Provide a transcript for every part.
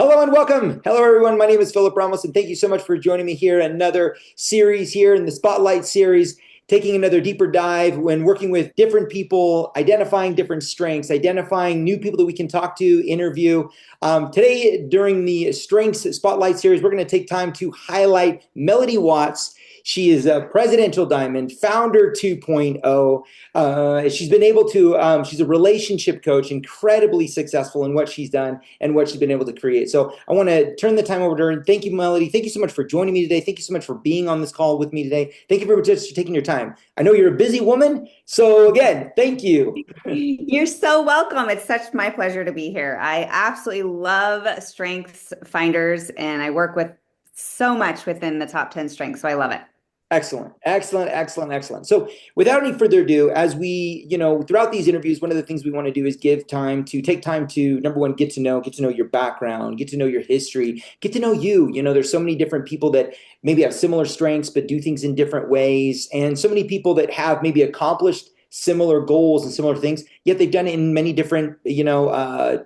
Hello and welcome. Hello, everyone. My name is Philip Ramos, and thank you so much for joining me here. Another series here in the Spotlight series, taking another deeper dive when working with different people, identifying different strengths, identifying new people that we can talk to, interview. Today, during the Strengths Spotlight series, we're going to take time to highlight Melody Watts. She is a Presidential Diamond, Founder 2.0. She's been able to, she's a relationship coach, incredibly successful in what she's done and what she's been able to create. So I want to turn the time over to her. And thank you, Melody. Thank you so much for joining me today. Thank you so much for being on this call with me today. Thank you very much for taking your time. I know you're a busy woman. So again, thank you. You're so welcome. It's such my pleasure to be here. I absolutely love strengths finders, and I work with so much within the top 10 strengths, so I love it. Excellent, excellent, excellent, excellent. So without any further ado, as we, throughout these interviews, one of the things we want to do is take time to, number one, get to know your background, get to know your history, get to know you. There's so many different people that maybe have similar strengths, but do things in different ways. And so many people that have maybe accomplished similar goals and similar things, yet they've done it in many different,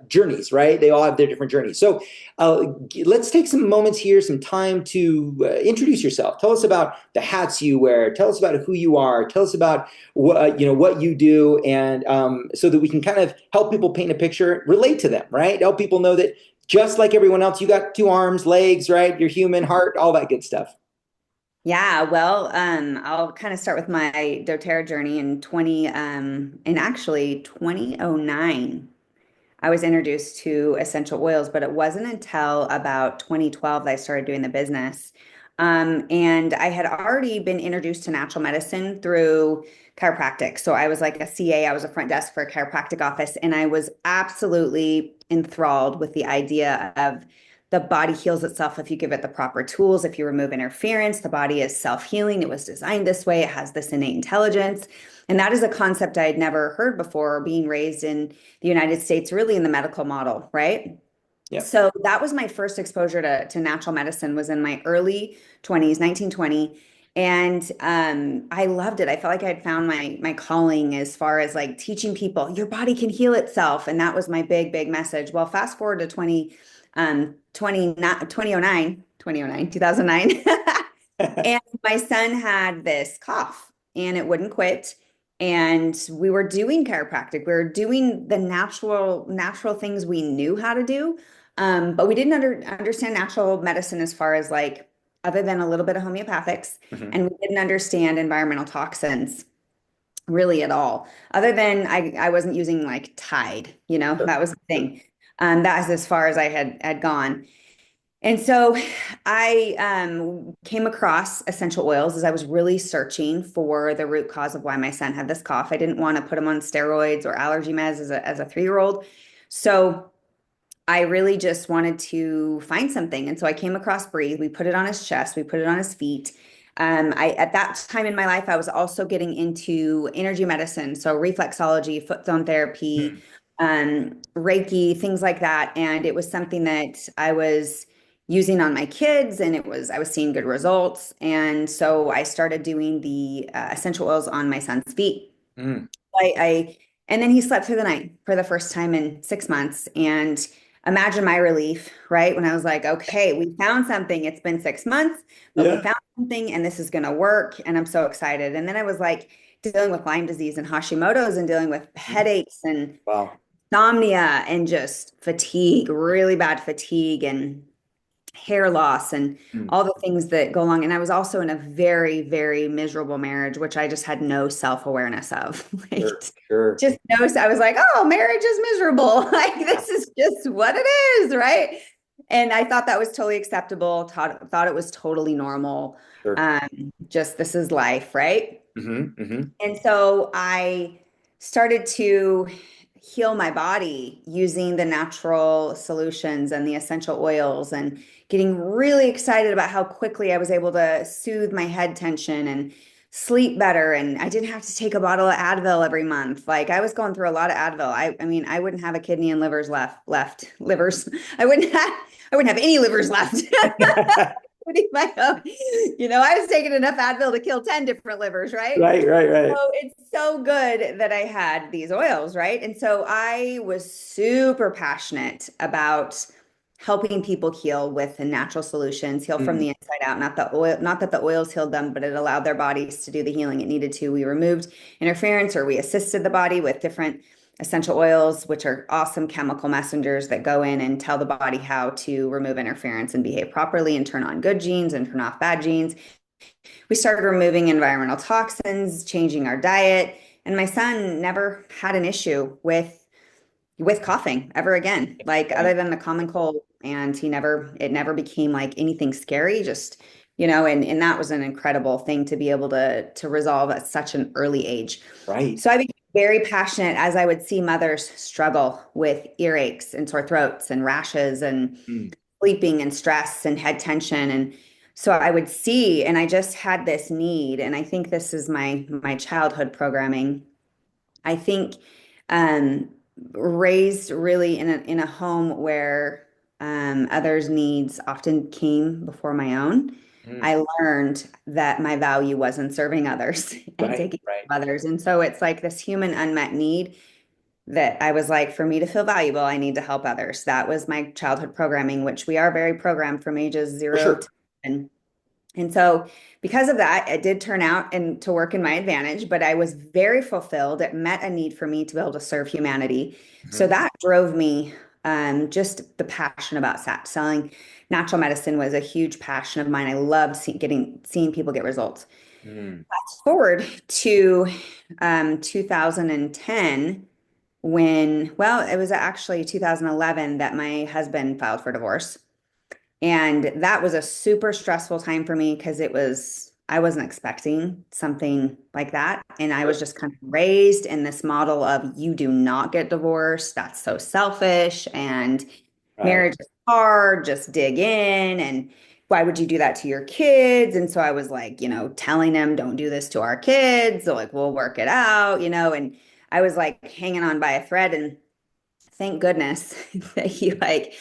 journeys, right? They all have their different journeys. So let's take some moments here, some time to introduce yourself. Tell us about the hats you wear. Tell us about who you are. Tell us about what you do, and so that we can kind of help people paint a picture, relate to them, right? Help people know that just like everyone else, you got two arms, legs, right? You're human, heart, all that good stuff. Yeah, well, I'll kind of start with my doTERRA journey in actually 2009. I was introduced to essential oils, but it wasn't until about 2012 that I started doing the business. And I had already been introduced to natural medicine through chiropractic. So I was like a CA, I was a front desk for a chiropractic office, and I was absolutely enthralled with the idea of the body heals itself if you give it the proper tools. If you remove interference, the body is self-healing. It was designed this way. It has this innate intelligence. And that is a concept I had never heard before, being raised in the United States, really in the medical model, right? Yeah. So that was my first exposure to natural medicine, was in my early 20s, 1920. And I loved it. I felt like I had found my calling as far as like teaching people your body can heal itself. And that was my big message. Well, fast forward to 2009, and my son had this cough and it wouldn't quit. And we were doing chiropractic. We were doing the natural things we knew how to do. But we didn't understand natural medicine as far as like, other than a little bit of homeopathics. Mhm. And we didn't understand environmental toxins really at all. Other than I wasn't using like Tide, Sure. that was the thing. That was as far as I had gone. And so I came across essential oils as I was really searching for the root cause of why my son had this cough. I didn't want to put him on steroids or allergy meds as a 3-year-old. So I really just wanted to find something. And so I came across Breathe. We put it on his chest, we put it on his feet. At that time in my life, I was also getting into energy medicine, so reflexology, foot zone therapy, Mhm. Reiki, things like that. And it was something that I was using on my kids, and I was seeing good results. And so I started doing the essential oils on my son's feet. Mm. I and then he slept through the night for the first time in 6 months. And imagine my relief, right? When I was like, okay, we found something. It's been 6 months, but we Yeah. found something and this is going to work. And I'm so excited. And then I was like dealing with Lyme disease and Hashimoto's and dealing with Mhm. headaches and Wow. insomnia and just fatigue, really bad fatigue and hair loss and Mm. all the things that go along. And I was also in a very miserable marriage, which I just had no self-awareness of. Sure, Like, sure. just no, I was like, oh, marriage is miserable. Like, this is just what it is, right? And I thought that was totally acceptable, thought it was totally normal. Sure. Just this is life, right? Hmm. Hmm. And so I started to heal my body using the natural solutions and the essential oils and getting really excited about how quickly I was able to soothe my head tension and sleep better. And I didn't have to take a bottle of Advil every month. Like, I was going through a lot of Advil. I mean, I wouldn't have a kidney and left livers. I wouldn't have any livers left. Including my own. I was taking enough Advil to kill 10 different livers, right? Right, right, right. So it's so good that I had these oils, right? And so I was super passionate about helping people heal with the natural solutions, heal from Mm. the inside out, not the oil, not that the oils healed them, but it allowed their bodies to do the healing it needed to. We removed interference, or we assisted the body with different essential oils, which are awesome chemical messengers that go in and tell the body how to remove interference and behave properly and turn on good genes and turn off bad genes. We started removing environmental toxins, changing our diet, and my son never had an issue with coughing ever again, like other Right. than the common cold. And it never became like anything scary, just, and that was an incredible thing to be able to resolve at such an early age. Right. So I became very passionate as I would see mothers struggle with earaches and sore throats and rashes and Mm. sleeping and stress and head tension. And so I would see, and I just had this need, and I think this is my childhood programming. I think um, raised really in a home where others' needs often came before my own. Mm. I learned that my value was in serving others and Right. taking Right. care of others. And so it's like this human unmet need that I was like, for me to feel valuable, I need to help others. That was my childhood programming, which we are very programmed from ages For 0 sure. to 10. And so, because of that, it did turn out and to work in my advantage, but I was very fulfilled. It met a need for me to be able to serve humanity. So Mhm. that drove me, just the passion about selling. Natural medicine was a huge passion of mine. I loved seeing people get results. Mm. Fast forward to 2010, when, well, it was actually 2011 that my husband filed for divorce. And that was a super stressful time for me because I wasn't expecting something like that. And I was Sure. just kind of raised in this model of you do not get divorced. That's so selfish. And Right. marriage is hard. Just dig in. And why would you do that to your kids? And so I was like, telling them, don't do this to our kids. So like, we'll work it out, and I was like hanging on by a thread. And thank goodness that he like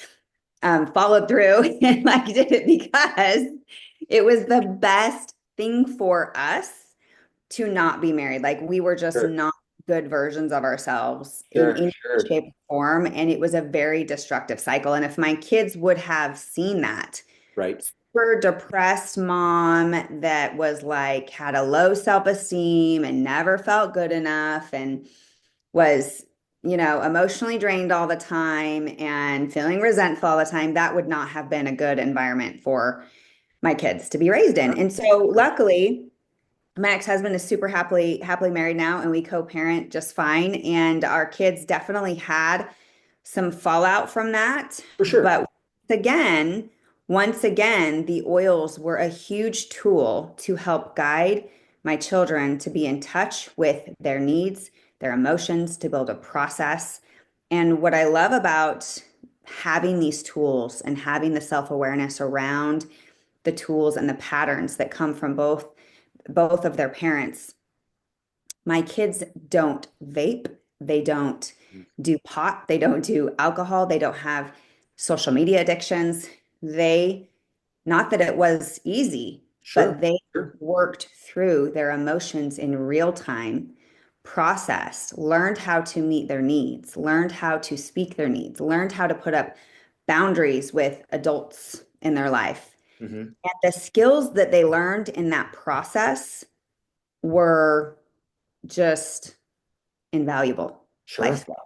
followed through and like did it, because it was the best thing for us to not be married. Like we were just Sure. not good versions of ourselves in Sure. any Sure. shape or form. And it was a very destructive cycle. And if my kids would have seen that, Right. super depressed mom that was like, had a low self-esteem and never felt good enough and was, emotionally drained all the time and feeling resentful all the time, that would not have been a good environment for my kids to be raised in. Sure. And so luckily, my ex-husband is super happily married now, and we co-parent just fine. And our kids definitely had some fallout from that. For sure. But again, once again, the oils were a huge tool to help guide my children to be in touch with their needs, their emotions, to build a process. And what I love about having these tools and having the self-awareness around the tools and the patterns that come from both of their parents. My kids don't vape, they don't Mm. do pot, they don't do alcohol, they don't have social media addictions. They, not that it was easy, Sure. but they Sure. worked through their emotions in real time, processed, learned how to meet their needs, learned how to speak their needs, learned how to put up boundaries with adults in their life. Hmm. And the skills that they learned in that process were just invaluable life Sure. skills.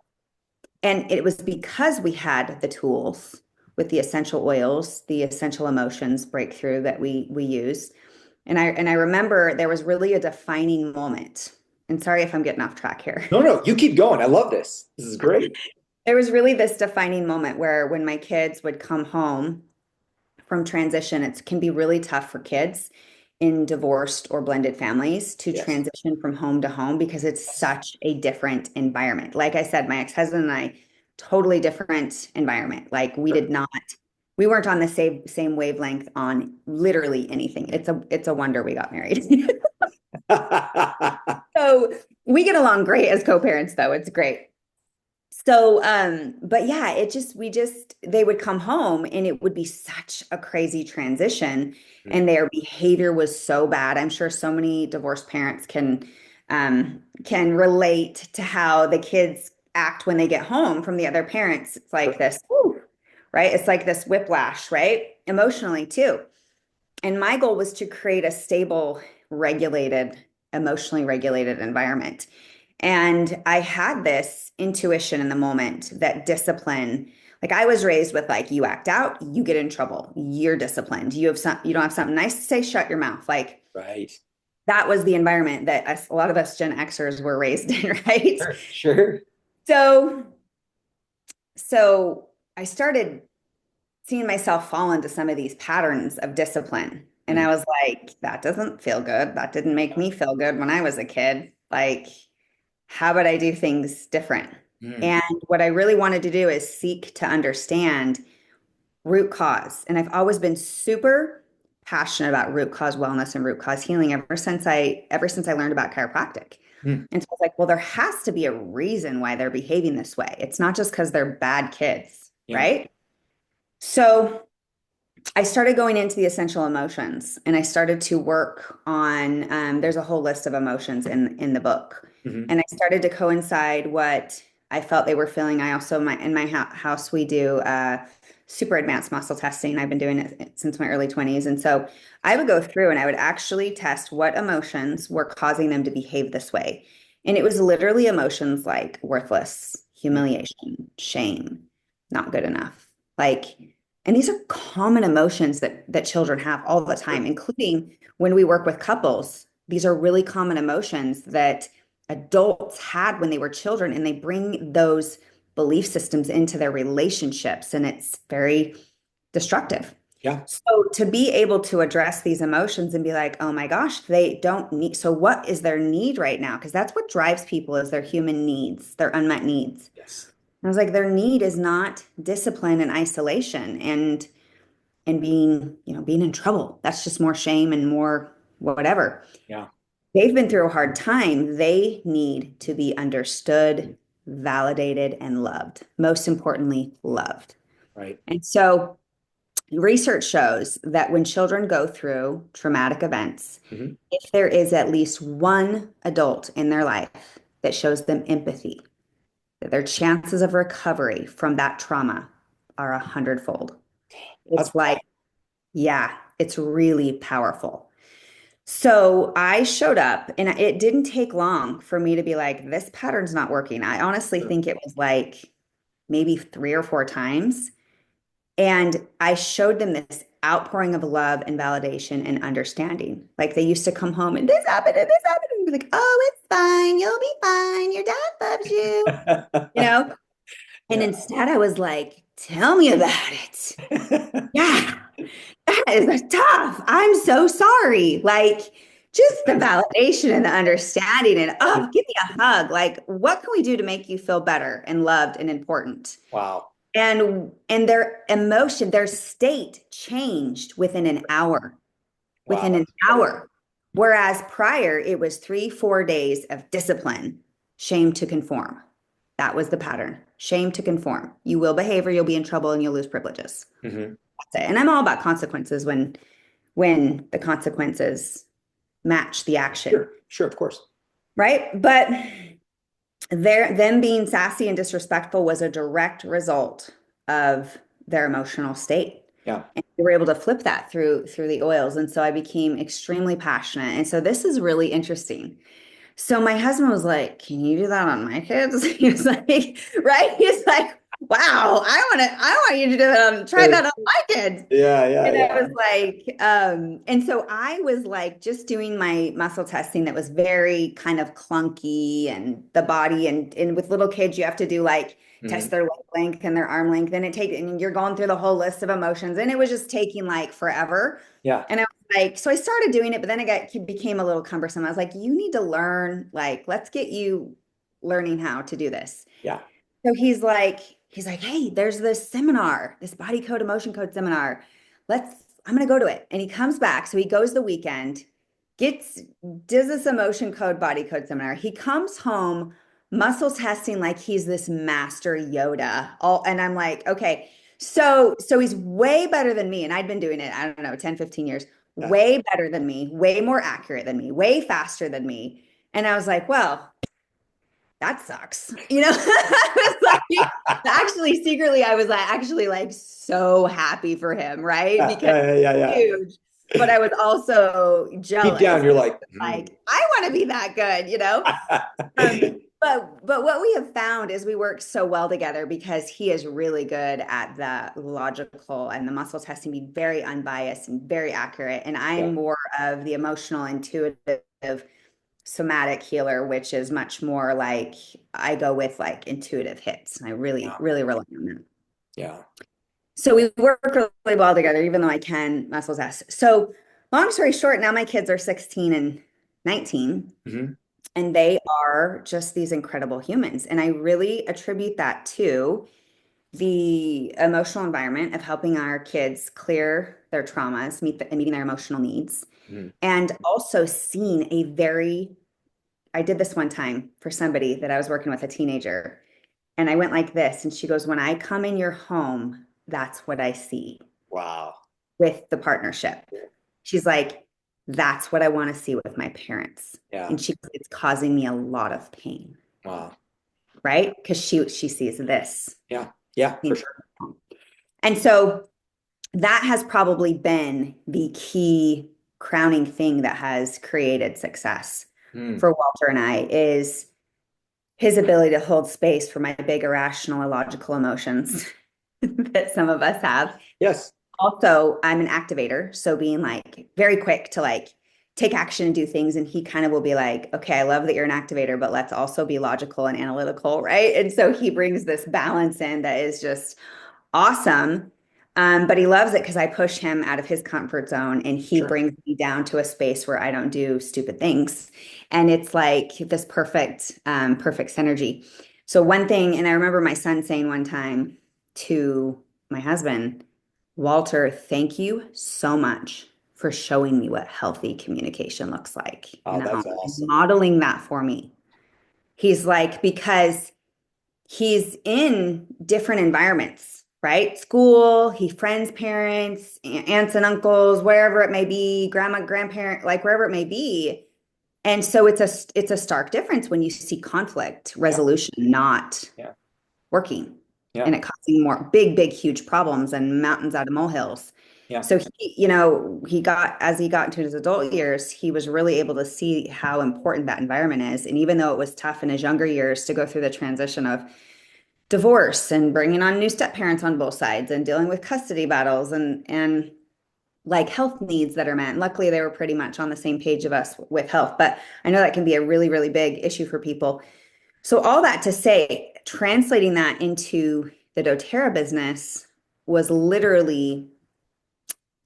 And it was because we had the tools with the essential oils, the essential emotions breakthrough that we use. And I remember there was really a defining moment. And sorry if I'm getting off track here. No, no, you keep going. I love this. This is great. There was really this defining moment where when my kids would come home from transition, it can be really tough for kids in divorced or blended families to Yes. transition from home to home because it's Yes. such a different environment. Like I said, my ex-husband and I, totally different environment. Like Sure. we weren't on the same wavelength on literally anything. It's a wonder we got married. So we get along great as co-parents, though. It's great. So, but yeah, they would come home and it would be such a crazy transition, Mm. and their behavior was so bad. I'm sure so many divorced parents can relate to how the kids act when they get home from the other parents. It's like Sure. this, "Whew, right? It's like this whiplash, right? Emotionally too. And my goal was to create a stable, regulated, emotionally regulated environment. And I had this intuition in the moment that discipline, like I was raised with like you act out, you get in trouble, you're disciplined. You don't have something nice to say, shut your mouth. Like Right. that was the environment that a lot of us Gen Xers were raised in, right? Sure. Sure. So so I started seeing myself fall into some of these patterns of discipline. And I Mm, was like, that doesn't feel good. That didn't make me feel good when I was a kid. Like, how would I do things different? mm, And what I really wanted to do is seek to understand root cause. And I've always been super passionate about root cause wellness and root cause healing ever since I learned about chiropractic. mm. And so I was like, well, there has to be a reason why they're behaving this way. It's not just because they're bad kids, Yeah. right? So I started going into the essential emotions and I started to work on, there's a whole list of emotions in the book. Hmm. And I started to coincide what I felt they were feeling. I also, in my house, we do super advanced muscle testing. I've been doing it since my early 20s. And so I would go through and I would actually test what emotions were causing them to behave this way. And it was literally emotions like worthless, humiliation, shame, not good enough. Like, and these are common emotions that children have all the time, including when we work with couples. These are really common emotions that adults had when they were children, and they bring those belief systems into their relationships, and it's very destructive. Yeah. So to be able to address these emotions and be like, oh my gosh, they don't need, so what is their need right now? Because that's what drives people is their human needs, their unmet needs. Yes. I was like, their need is not discipline and isolation and being, being in trouble. That's just more shame and more whatever. Yeah. They've been through a hard time. They need to be understood, validated, and loved. Most importantly, loved. Right. And so research shows that when children go through traumatic events, Hmm. if there is at least one adult in their life that shows them empathy, that their chances of recovery from that trauma are 100-fold. That's It's like, yeah, it's really powerful. So I showed up and it didn't take long for me to be like, this pattern's not working. I honestly think it was like maybe 3 or 4 times. And I showed them this outpouring of love and validation and understanding. Like they used to come home and this happened and this happened and be like, oh, it's fine. You'll be fine. Your dad loves you, you know? And yeah. instead I was like, tell me about it. Yeah, that is tough. I'm so sorry. Like, just the validation and the understanding, and oh, give me a hug. Like, what can we do to make you feel better and loved and important? Wow. And their emotion, their state changed within an hour. Within Wow. an hour. Whereas prior, it was 3, 4 days of discipline, shame to conform. That was the pattern. Shame to conform. You will behave or you'll be in trouble and you'll lose privileges. Hmm. That's it. And I'm all about consequences when the consequences match the action, Sure. Sure. Of course. right? But them being sassy and disrespectful was a direct result of their emotional state. Yeah. And we were able to flip that through the oils. And so I became extremely passionate. And so this is really interesting. So my husband was like, "Can you do that on my kids?" He was like, right? He's like, "Wow, I want you to do that try that on my kids." Yeah. Yeah. And I Yeah. was like, and so I was like just doing my muscle testing that was very kind of clunky and the body and with little kids, you have to do like test Hmm. their leg length and their arm length. And you're going through the whole list of emotions. And it was just taking like forever. Yeah. And I was like, so I started doing it, but then became a little cumbersome. I was like, you need to learn, like, let's get you learning how to do this. Yeah. So he's like, hey, there's this seminar, this body code, emotion code seminar. I'm gonna go to it. And he comes back. So he goes the weekend, gets, does this emotion code, body code seminar. He comes home, muscle testing like he's this master Yoda. And I'm like, okay. So he's way better than me. And I'd been doing it, I don't know, 10, 15 years, Yeah. way better than me, way more accurate than me, way faster than me. And I was like, well, that sucks. I was like, actually, secretly, I was like, actually like so happy for him, right? Yeah, Because yeah, yeah, it's yeah. huge. But I was also Deep down, jealous. you're like, Like, I want to be that good. But what we have found is we work so well together because he is really good at the logical and the muscle testing, be very unbiased and very accurate. And yeah, I'm more of the emotional, intuitive, somatic healer, which is much more like I go with like intuitive hits. And I really, yeah, really rely on that. yeah. So we work really well together, even though I can muscle test. So long story short, now my kids are 16 and 19, Hmm. and they are just these incredible humans. And I really attribute that to the emotional environment of helping our kids clear their traumas, meeting their emotional needs, Hmm. and also seeing a very, I did this one time for somebody that I was working with, a teenager, and I went like this, and she goes, "When I come in your home, that's what I see Wow. with the partnership." She's like, "That's what I want to see with my parents." Yeah. And it's causing me a lot of pain, Wow. right? Because she sees this. Yeah. Yeah, for sure. And so that has probably been the key crowning thing that has created success Mm. for Walter and I is his ability to hold space for my big irrational, illogical emotions that some of us have. Yes. Also, I'm an activator, so being like very quick to like take action and do things. And he kind of will be like, okay, I love that you're an activator, but let's also be logical and analytical, right? And so he brings this balance in that is just awesome. But he loves it because I push him out of his comfort zone and he Sure. brings me down to a space where I don't do stupid things. And it's like this perfect synergy. So one thing, and I remember my son saying one time to my husband, Walter, thank you so much for showing me what healthy communication looks like Oh, in a home that's and awesome. modeling that for me. He's like, because he's in different environments, right? School, he friends, parents, aunts and uncles, wherever it may be, grandma, grandparent, like wherever it may be. And so it's a stark difference when you see conflict Yeah. resolution not Yeah. working Yeah. and it causing more big, huge problems and mountains out of molehills. Yeah. So as he got into his adult years, he was really able to see how important that environment is. And even though it was tough in his younger years to go through the transition of divorce and bringing on new step parents on both sides and dealing with custody battles and like health needs that are met. And luckily, they were pretty much on the same page of us with health, but I know that can be a really, really big issue for people. So all that to say, translating that into the doTERRA business was literally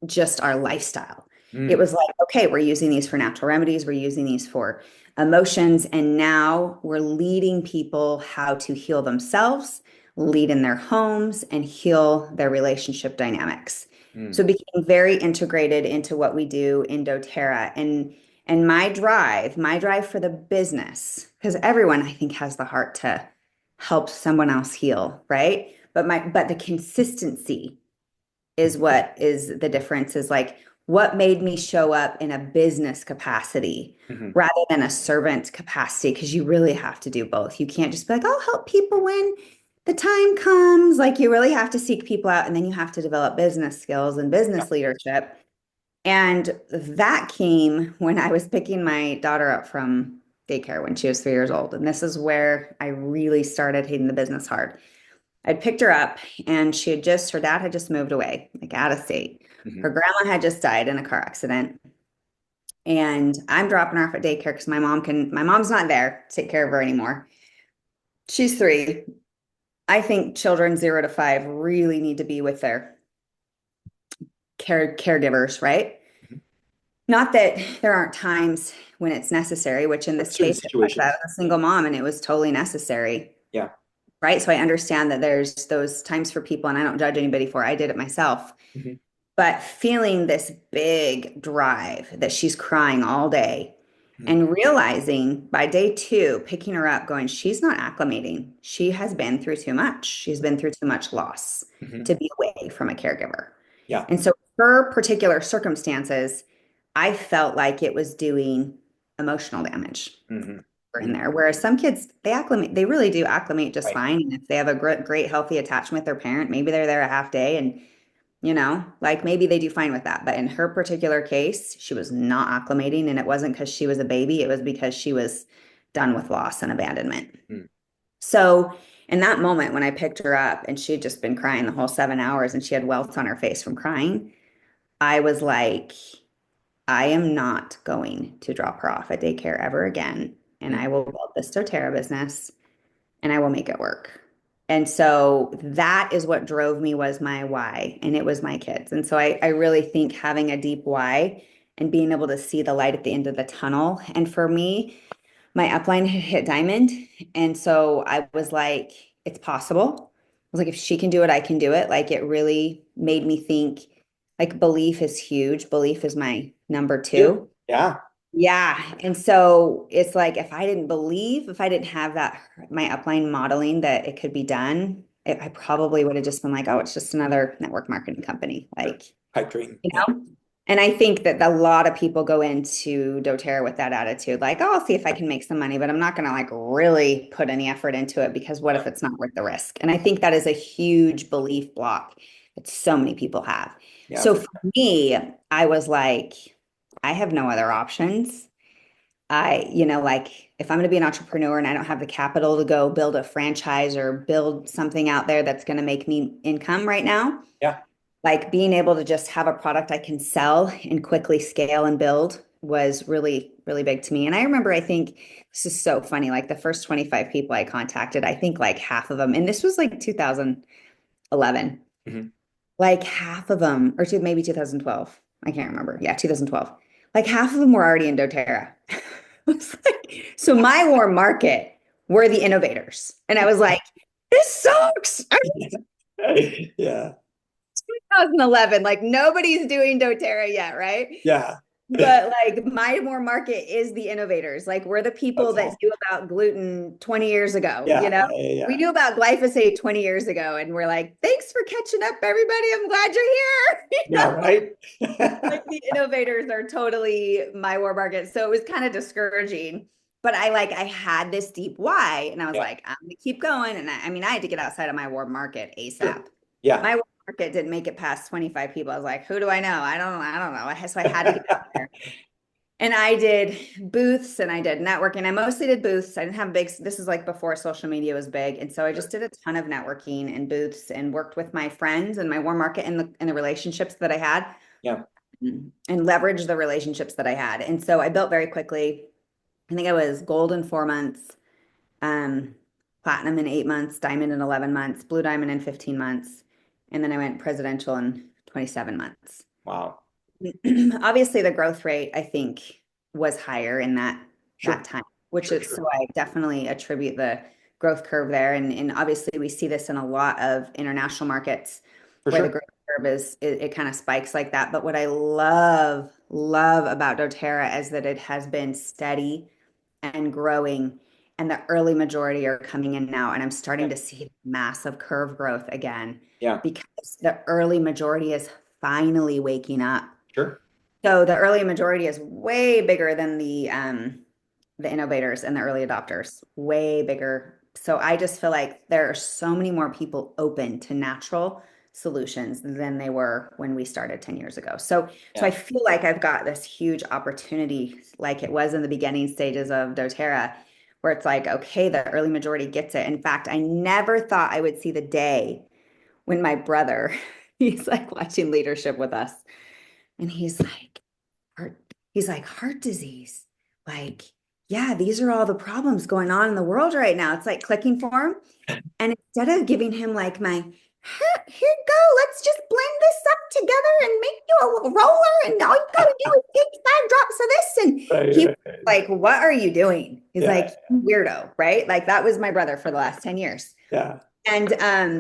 just our lifestyle. It Mm. was like, okay, we're using these for natural remedies, we're using these for emotions, and now we're leading people how to heal themselves, lead in their homes, and heal their relationship dynamics. So Mm. it became very integrated into what we do in doTERRA. And my drive for the business, because everyone I think has the heart to help someone else heal, right? But the consistency is what is the difference is like what made me show up in a business capacity Hmm. rather than a servant capacity because you really have to do both. You can't just be like, I'll help people when the time comes. Like you really have to seek people out and then you have to develop business skills and Yeah. business leadership. And that came when I was picking my daughter up from daycare when she was 3 years old. And this is where I really started hitting the business hard. I'd picked her up and her dad had just moved away, like out of state. Hmm. Her grandma had just died in a car accident. And I'm dropping her off at daycare because my mom's not there to take care of her anymore. She's 3. I think children 0 to 5 really need to be with their caregivers, right? Hmm. Not that there aren't times when it's necessary, which in this Certain case, I was situations. a single mom and it was totally necessary, Yeah. right? So I understand that there's those times for people, and I don't judge anybody for it. I did it myself. Hmm. But feeling this big drive that she's crying all day Hmm. and realizing by day 2, picking her up, going, she's not acclimating. She has been through too much. She's been through too much loss Hmm. to be away from a caregiver. Yeah. And so her particular circumstances, I felt like it was doing emotional damage. Hmm. in there. Whereas some kids, they really do acclimate just Right. fine. And if they have a great, healthy attachment with their parent, maybe they're there a half day and, like maybe they do fine with that. But in her particular case, she was not acclimating. And it wasn't because she was a baby, it was because she was done with loss and abandonment. Mm. So in that moment, when I picked her up and she had just been crying the whole 7 hours and she had welts on her face from crying, I was like, I am not going to drop her off at daycare ever again. And Mm. I will build this doTERRA business and I will make it work. And so that is what drove me, was my why, and it was my kids. And so I really think having a deep why and being able to see the light at the end of the tunnel. And for me, my upline had hit diamond. And so I was like, it's possible. I was like, if she can do it, I can do it. Like it really made me think, like belief is huge. Belief is my number You. two. Yeah. Yeah. And so it's like, if I didn't believe, if I didn't have that, my upline modeling that it could be done, I probably would have just been like, oh, it's just another network marketing company. Sure. Like, Pipe dream. you Yeah. know? And I think that a lot of people go into doTERRA with that attitude, like, oh, I'll see if I can make some money, but I'm not going to like really put any effort into it because what Yeah. if it's not worth the risk? And I think that is a huge belief block that so many people have. Yeah. So for me, I was like, I have no other options. Like if I'm going to be an entrepreneur and I don't have the capital to go build a franchise or build something out there that's going to make me income right now, Yeah. like being able to just have a product I can sell and quickly scale and build was really, really big to me. And I remember, I think this is so funny, like the first 25 people I contacted, I think like half of them, and this was like 2011, Mhm. like half of them, or maybe 2012. I can't remember. Yeah, 2012. Like half of them were already in doTERRA. So my warm market were the innovators. And I was like, this sucks. Yeah. 2011, like nobody's doing doTERRA yet, right? Yeah. But like my warm market is the innovators. Like we're the people That's that awesome. knew about gluten 20 years ago, Yeah. Yeah. We Yeah. knew about glyphosate 20 years ago, and we're like, thanks for catching up, everybody. I'm glad you're here. Yeah. Right. Like the innovators are totally my war market. So it was kind of discouraging. But I had this deep why, and I was Yeah. like, I'm gonna keep going. And I mean, I had to get outside of my war market Sure. ASAP. Yeah. My war market didn't make it past 25 people. I was like, who do I know? I don't know. So I had to get out there. And I did booths and I did networking. I mostly did booths. I didn't have big, this is like before social media was big. And so I just did a ton of networking and booths and worked with my friends and my warm market and the relationships that I had Yeah. and leveraged the relationships that I had. And so I built very quickly. I think I was gold in 4 months, um, platinum in 8 months, diamond in 11 months, blue diamond in 15 months. And then I went presidential in 27 months. Wow. Obviously the growth rate I think was higher in that Sure. time, which Sure. is, so Sure. I definitely attribute the growth curve there. And obviously we see this in a lot of international markets For where the sure. growth curve it kind of spikes like that. But what I love about doTERRA is that it has been steady and growing, and the early majority are coming in now. And I'm Yeah. starting to see massive curve growth again Yeah. because the early majority is finally waking up. Sure. So the early majority is way bigger than the innovators and the early adopters, way bigger. So I just feel like there are so many more people open to natural solutions than they were when we started 10 years ago. So I Yeah. feel like I've got this huge opportunity, like it was in the beginning stages of doTERRA, where it's like, okay, the early majority gets it. In fact, I never thought I would see the day when my brother, he's like watching leadership with us, and heart, he's like, heart disease. Like, yeah, these are all the problems going on in the world right now. It's like clicking for him. And instead of giving him like here you go, let's just blend this up together and make you a roller. And all you got to do is take 5 drops of this. And Right. he was Right. Right. like, what are you doing? He's Yeah. like, weirdo, right? Like that was my brother for the last 10 years. Yeah. And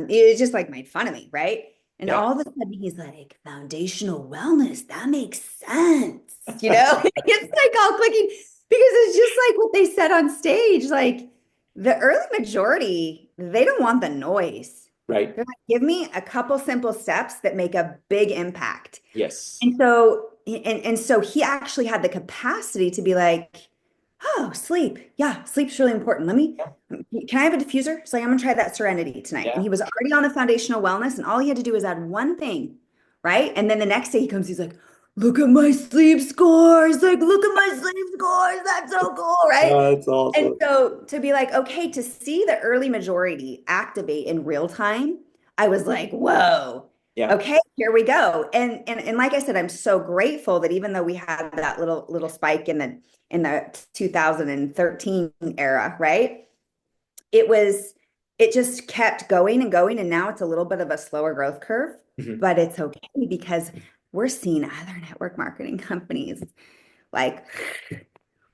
it just like made fun of me, right? And Yeah. all of a sudden he's like, foundational wellness, that makes sense. It's like all clicking because it's just like what they said on stage. Like the early majority, they don't want the noise. Right. They're like, give me a couple simple steps that make a big impact. Yes. And so he actually had the capacity to be like, Oh, sleep. Yeah, sleep's really important. Yeah. Can I have a diffuser? It's like, I'm gonna try that Serenity tonight. And Yeah. he was already on the foundational wellness, and all he had to do was add one thing, right? And then the next day he comes, he's like, look at my sleep scores. Like, look at my sleep scores. That's so cool, right? Oh, that's And awesome. so to be like, okay, to see the early majority activate in real time, I was like, whoa, Yeah. okay, here we go. And like I said, I'm so grateful that even though we had that little spike in the 2013 era, right? It was it just kept going and going, and now it's a little bit of a slower growth curve, Mhm. but it's okay because we're seeing other network marketing companies like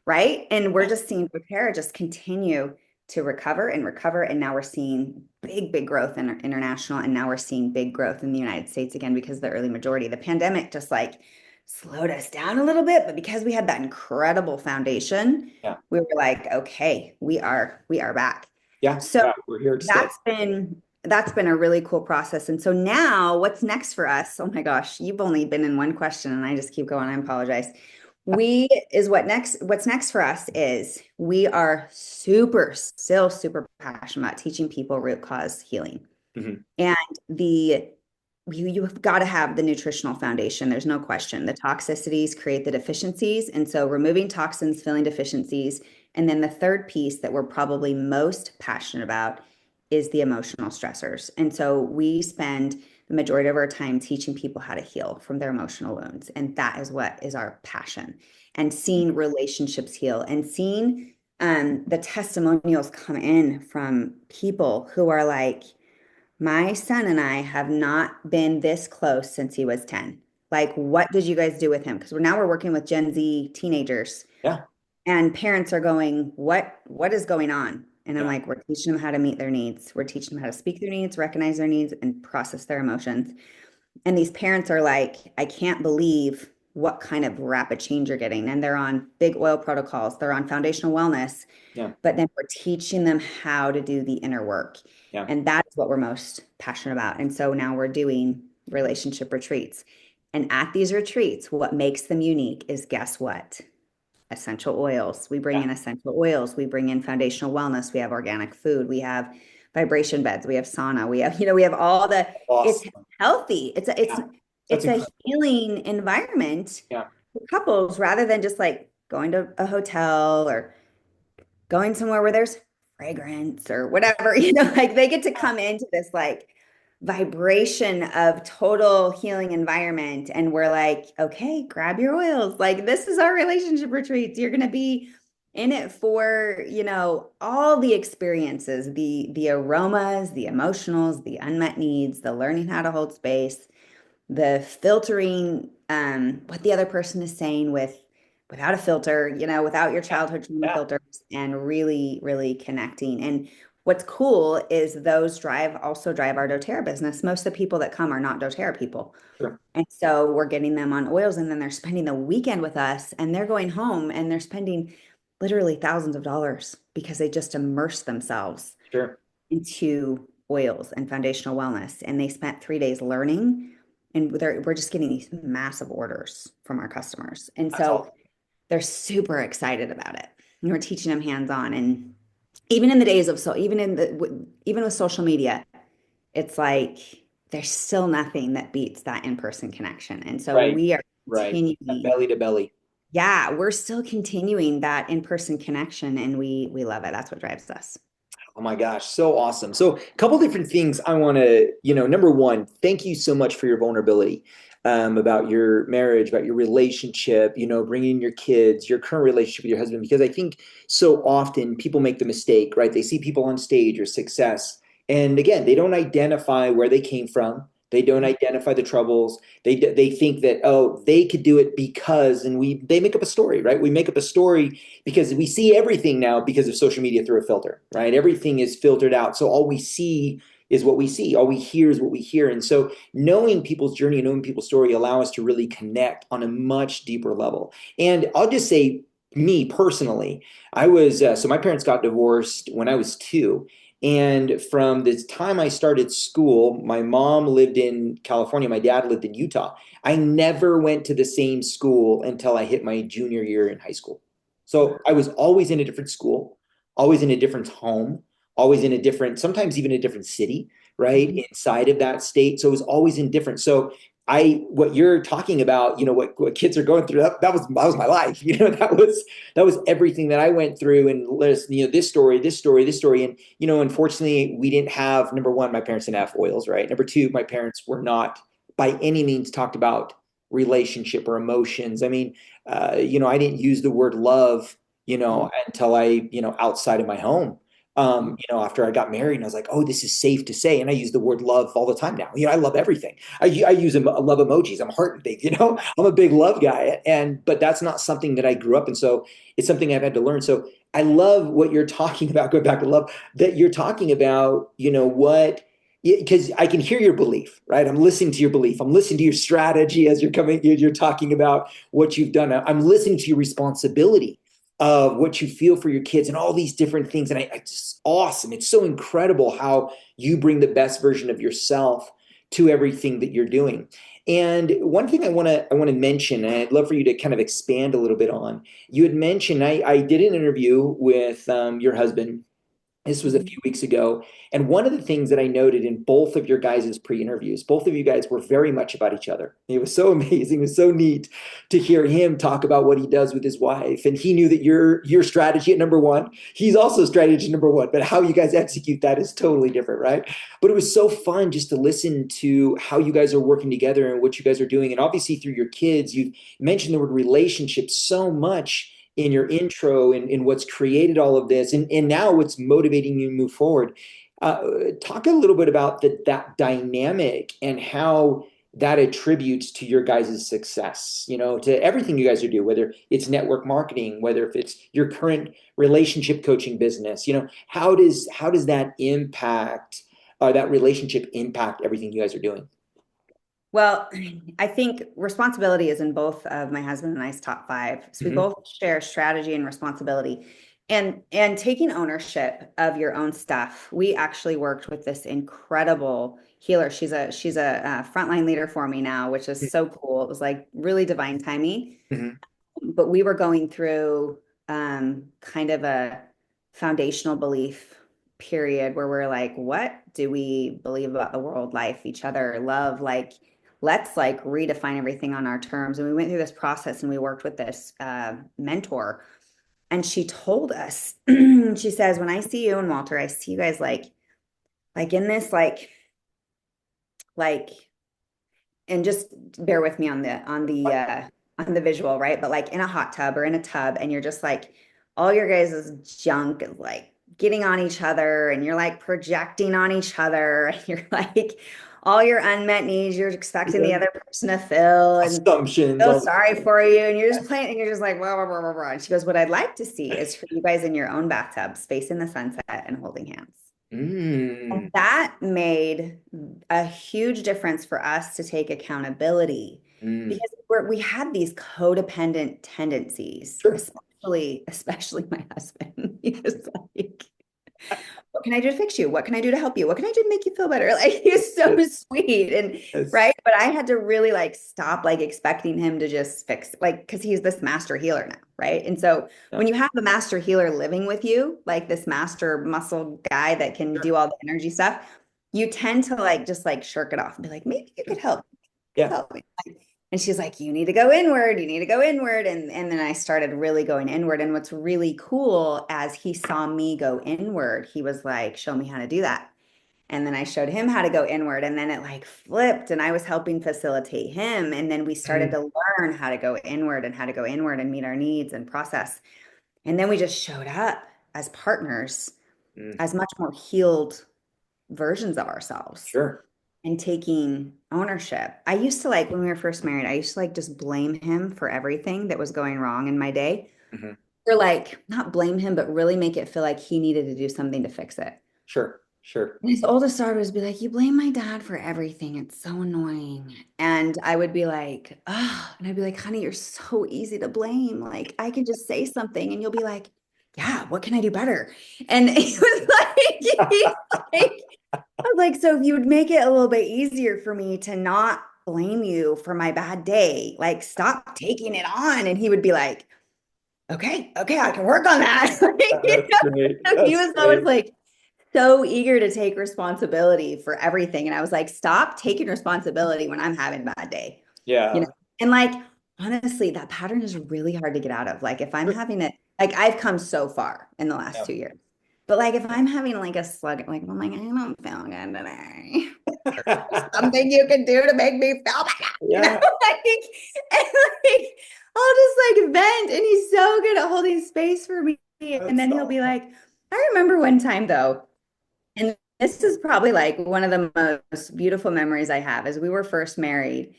right? And we're just seeing doTERRA just continue to recover and recover. And now we're seeing big growth in international. And now we're seeing big growth in the United States again because of the early majority. The pandemic just like slowed us down a little bit, but because we had that incredible foundation, Yeah. we were like, okay, we are back. Yeah. So Yeah. We're here to stay. that's been a really cool process. And so now what's next for us? Oh my gosh, you've only been in one question and I just keep going. I apologize. We is what's next for us is we are still super passionate about teaching people root cause healing. Mhm. And the you've got to have the nutritional foundation. There's no question. The toxicities create the deficiencies. And so removing toxins, filling deficiencies. And then the third piece that we're probably most passionate about is the emotional stressors. And so we spend the majority of our time teaching people how to heal from their emotional wounds. And that is what is our passion. And seeing relationships heal and seeing the testimonials come in from people who are like, my son and I have not been this close since he was 10. Like, what did you guys do with him? Because we're working with Gen Z teenagers Yeah. and parents are going, what is going on? And I'm Yeah. like, we're teaching them how to meet their needs. We're teaching them how to speak their needs, recognize their needs, and process their emotions. And these parents are like, I can't believe what kind of rapid change you're getting. And they're on big oil protocols, they're on foundational wellness, Yeah. but then we're teaching them how to do the inner work. Yeah. And that's what we're most passionate about. And so now we're doing relationship retreats. And at these retreats, what makes them unique is guess what? Essential oils. We bring Yeah. in essential oils. We bring in foundational wellness. We have organic food. We have vibration beds. We have sauna. We have all the, it's Awesome. healthy. It's a, Yeah. That's it's a incredible. healing environment Yeah. for couples rather than just like going to a hotel or going somewhere where there's fragrance or whatever, like they get to come into this like vibration of total healing environment. And we're like, okay, grab your oils. Like this is our relationship retreats. You're going to be in it for, all the experiences, the aromas, the emotionals, the unmet needs, the learning how to hold space, the filtering what the other person is saying without a filter, without your Yeah. childhood trauma Yeah. filters and really, really connecting. And what's cool is those also drive our doTERRA business. Most of the people that come are not doTERRA people. Sure. And so we're getting them on oils and then they're spending the weekend with us and they're going home and they're spending literally thousands of dollars because they just immerse themselves Sure. into oils and foundational wellness. And they spent 3 days learning, and we're just getting these massive orders from our customers. And That's so awesome. they're super excited about it. And we're teaching them hands on. And even in the days of even with social media, it's like there's still nothing that beats that in-person connection. And so Right. we are Right. That continuing, belly to belly. yeah, we're still continuing that in-person connection and we love it. That's what drives us. Oh my gosh, so awesome. So, a couple different things I want to, number one, thank you so much for your vulnerability about your marriage, about your relationship, bringing your kids, your current relationship with your husband, because I think so often people make the mistake, right? They see people on stage or success, and again, they don't identify where they came from. They don't identify the troubles. They think that, oh, they could do it because, and they make up a story, right? We make up a story because we see everything now because of social media through a filter, right? Everything is filtered out. So all we see is what we see. All we hear is what we hear. And so knowing people's journey, knowing people's story allow us to really connect on a much deeper level. And I'll just say, me personally, so my parents got divorced when I was 2. And from the time I started school, my mom lived in California, my dad lived in Utah. I never went to the same school until I hit my junior year in high school. So I was always in a different school, always in a different home, always in a different, sometimes even a different city, right? Mhm. Inside of that state. So it was always in different. So what you're talking about, what kids are going through, that was my life. That was everything that I went through. And listen, this story, this story, this story. And, unfortunately, we didn't have, number one, my parents didn't have oils, right? Number two, my parents were not by any means talked about relationship or emotions. I mean, I didn't use the word love, until outside of my home. After I got married, and I was like, oh, this is safe to say. And I use the word love all the time now. I love everything. I use love emojis. I'm heart big, I'm a big love guy. But that's not something that I grew up in. So it's something I've had to learn. So I love what you're talking about, going back to love, that you're talking about, because I can hear your belief, right? I'm listening to your belief. I'm listening to your strategy as you're talking about what you've done. I'm listening to your responsibility of what you feel for your kids and all these different things. And it's just awesome. It's so incredible how you bring the best version of yourself to everything that you're doing. And one thing I want to mention, and I'd love for you to kind of expand a little bit on. You had mentioned I did an interview with your husband. This was a Mhm. few weeks ago. And one of the things that I noted in both of your guys' pre-interviews, both of you guys were very much about each other. It was so amazing. It was so neat to hear him talk about what he does with his wife. And he knew that your strategy at number one, he's also strategy number one, but how you guys execute that is totally different, right? But it was so fun just to listen to how you guys are working together and what you guys are doing. And obviously through your kids, you've mentioned the word relationship so much in your intro and in what's created all of this and now what's motivating you to move forward. Talk a little bit about that dynamic and how that attributes to your guys' success, to everything you guys are doing, whether it's network marketing, whether if it's your current relationship coaching business, how does that impact that relationship impact everything you guys are doing? Well, I think responsibility is in both of my husband and I's top five. So we Mm-hmm. both share strategy and responsibility. And taking ownership of your own stuff. We actually worked with this incredible healer. She's a frontline leader for me now, which is so cool. It was like really divine timing. Mm-hmm. But we were going through kind of a foundational belief period where we're like, what do we believe about the world, life, each other, love? Like, let's like redefine everything on our terms. And we went through this process and we worked with this mentor. And she told us, she says, when I see you and Walter, I see you guys like in this, like and just bear with me on the visual, right? But like in a hot tub or in a tub, and you're just like all your guys' junk is like getting on each other, and you're like projecting on each other, and you're like all your unmet needs, you're expecting the Yeah. other person to fill and Assumptions, feel all the sorry for you, and you're just playing, and you're just like, blah, blah, blah, blah, blah. And she goes, what I'd like to see is for you guys in your own bathtubs, facing the sunset and holding hands. And mm, that made a huge difference for us to take accountability mm. because we had these codependent tendencies, Sure. especially my husband. He was like, what can I do to fix you? What can I do to help you? What can I do to make you feel better? Like he's so Yes. sweet and Yes. right. But I had to really like stop like expecting him to just fix like because he's this master healer now, right? And so Yeah. when you have a master healer living with you, like this master muscle guy that can Sure. do all the energy stuff, you tend to like just like shirk it off and be like, maybe you could help, Yeah. help me. And she's like, you need to go inward, you need to go inward. And then I started really going inward. And what's really cool, as he saw me go inward, he was like, show me how to do that. And then I showed him how to go inward. And then it like flipped, and I was helping facilitate him. And then we started Mm, to learn how to go inward and how to go inward and meet our needs and process. And then we just showed up as partners, mm. as much more healed versions of ourselves Sure. and taking ownership. I used to like when we were first married, I used to like just blame him for everything that was going wrong in my day. Hmm. Or like not blame him, but really make it feel like he needed to do something to fix it. Sure. Sure. And his oldest daughter would be like, you blame my dad for everything. It's so annoying. And I would be like, oh, and I'd be like, honey, you're so easy to blame. Like I can just say something and you'll be like, yeah, what can I do better? And it was like, he's like, I was like, so if you would make it a little bit easier for me to not blame you for my bad day, like stop taking it on. And he would be like, okay, okay, I can work on that. Like, you That's great. know, he That's was always great. like so eager to take responsibility for everything. And I was like, stop taking responsibility when I'm having a bad day, you know? Yeah. And like, honestly, that pattern is really hard to get out of. Like, if I'm Sure. having it, like, I've come so far in the last Yeah. 2 years. But like, if I'm having like a slug, like, I'm like, I don't feel good today. Something you can do to make me feel better, you know? Yeah. Like, and like, I'll just like vent, and he's so good at holding space for me. And That's then he'll be awesome. like, I remember one time though, and this is probably like one of the most beautiful memories I have is we were first married.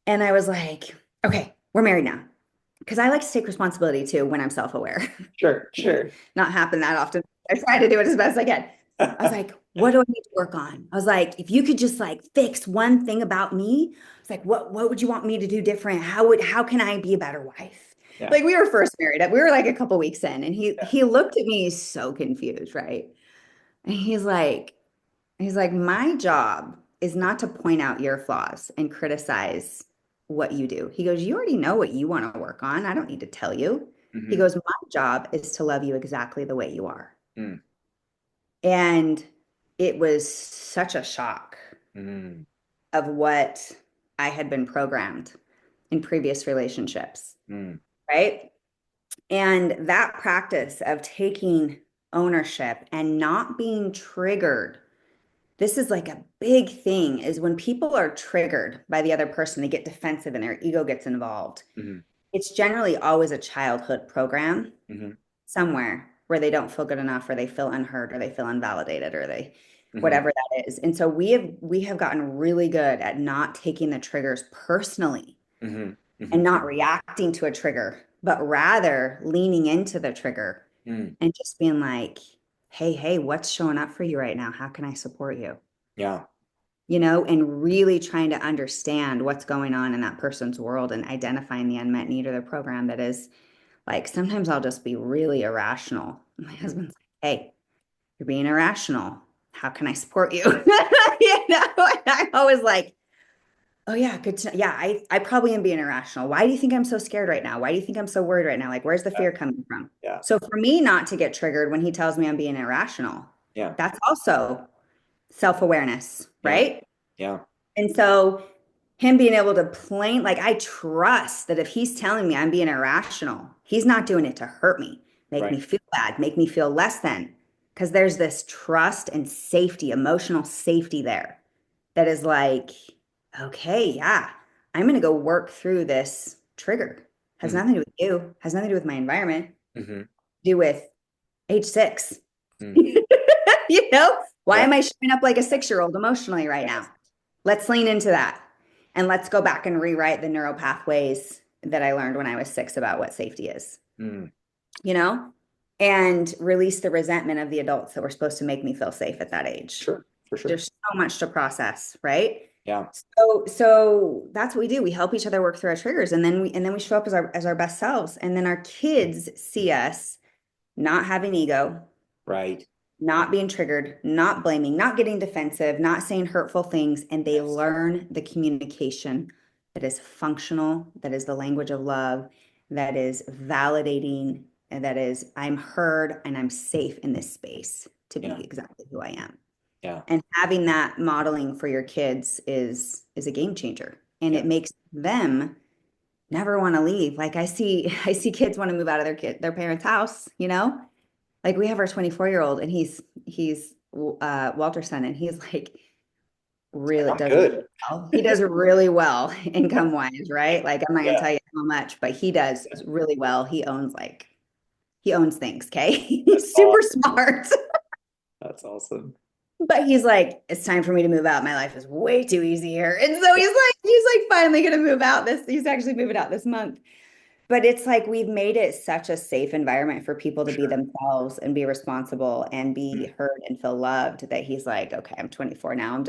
And I was like, okay, we're married now. Because I like to take responsibility too when I'm self-aware. Sure, Does sure. not happen that often. I try to do it as best I can. I was like, what do I need to work on? I was like, if you could just like fix one thing about me, it's like, what would you want me to do different? How can I be a better wife? Yeah. Like we were first married. We were like a couple weeks in, and he Yeah. he looked at me so confused, right? And he's like, my job is not to point out your flaws and criticize what you do. He goes, you already know what you want to work on. I don't need to tell you. He Hmm. goes, my job is to love you exactly the way you are. Mm. And it was such a shock Mm. of what I had been programmed in previous relationships, Mm. right? And that practice of taking ownership and not being triggered. This is like a big thing is when people are triggered by the other person, they get defensive and their ego gets involved. Hmm. It's generally always a childhood program Hmm. somewhere where they don't feel good enough or they feel unheard or they feel invalidated or they Hmm. whatever that is. And so we have gotten really good at not taking the triggers personally Hmm. Hmm. and not reacting to a trigger, but rather leaning into the trigger Mm. and just being like, hey, what's showing up for you right now? How can I support you? Yeah. And really trying to understand what's going on in that person's world and identifying the unmet need of their program that is like sometimes I'll just be really irrational. My husband's like, hey, you're being irrational. How can I support you? And I'm always like, oh yeah, good to know. Yeah, I probably am being irrational. Why do you think I'm so scared right now? Why do you think I'm so worried right now? Like, where's the Yeah. fear coming from? Yeah. So for me not to get triggered when he tells me I'm being irrational, Yeah. that's also self-awareness, Yeah. right? Yeah. And so him being able to plain, like I trust that if he's telling me I'm being irrational, he's not doing it to hurt me, make Right. me feel bad, make me feel less than. Because there's this trust and safety, emotional safety there that is like, okay, yeah, I'm going to go work through this trigger. Has Hmm. nothing to do with you, has nothing to do with my environment, Hmm. do with age 6. Mm. You know, why Yeah. am I showing up like a 6-year-old emotionally right Yes. now? Let's lean into that. And let's go back and rewrite the neural pathways that I learned when I was 6 about what safety is, Mm. you know, and release the resentment of the adults that were supposed to make me feel safe at that age. Sure. For sure. There's so much to process, right? Yeah. So that's what we do. We help each other work through our triggers, and then we show up as our best selves. And then our kids see us not having ego, Right. not being triggered, not blaming, not getting defensive, not saying hurtful things, and they Yes. learn the communication that is functional, that is the language of love, that is validating, and that is I'm heard and I'm safe in this space to Yeah. be exactly who I am. Yeah. And having that modeling for your kids is a game changer. And Yeah. it makes them never want to leave. Like I see kids want to move out of their parents' house, you know? Like we have our 24-year-old and he's Walter's son and he's like Like, really I'm does really good. well. He does really well income wise, right? Like I'm not gonna Yeah. tell you how much, but he does really well. He owns things, okay? That's He's super awesome. smart. That's awesome. But he's like, it's time for me to move out. My life is way too easy here. And so he's like finally gonna move out he's actually moving out this month. But it's like we've made it such a safe environment for people For to be sure. themselves and be responsible and Mm. be heard and feel loved that he's like, okay, I'm 24 now.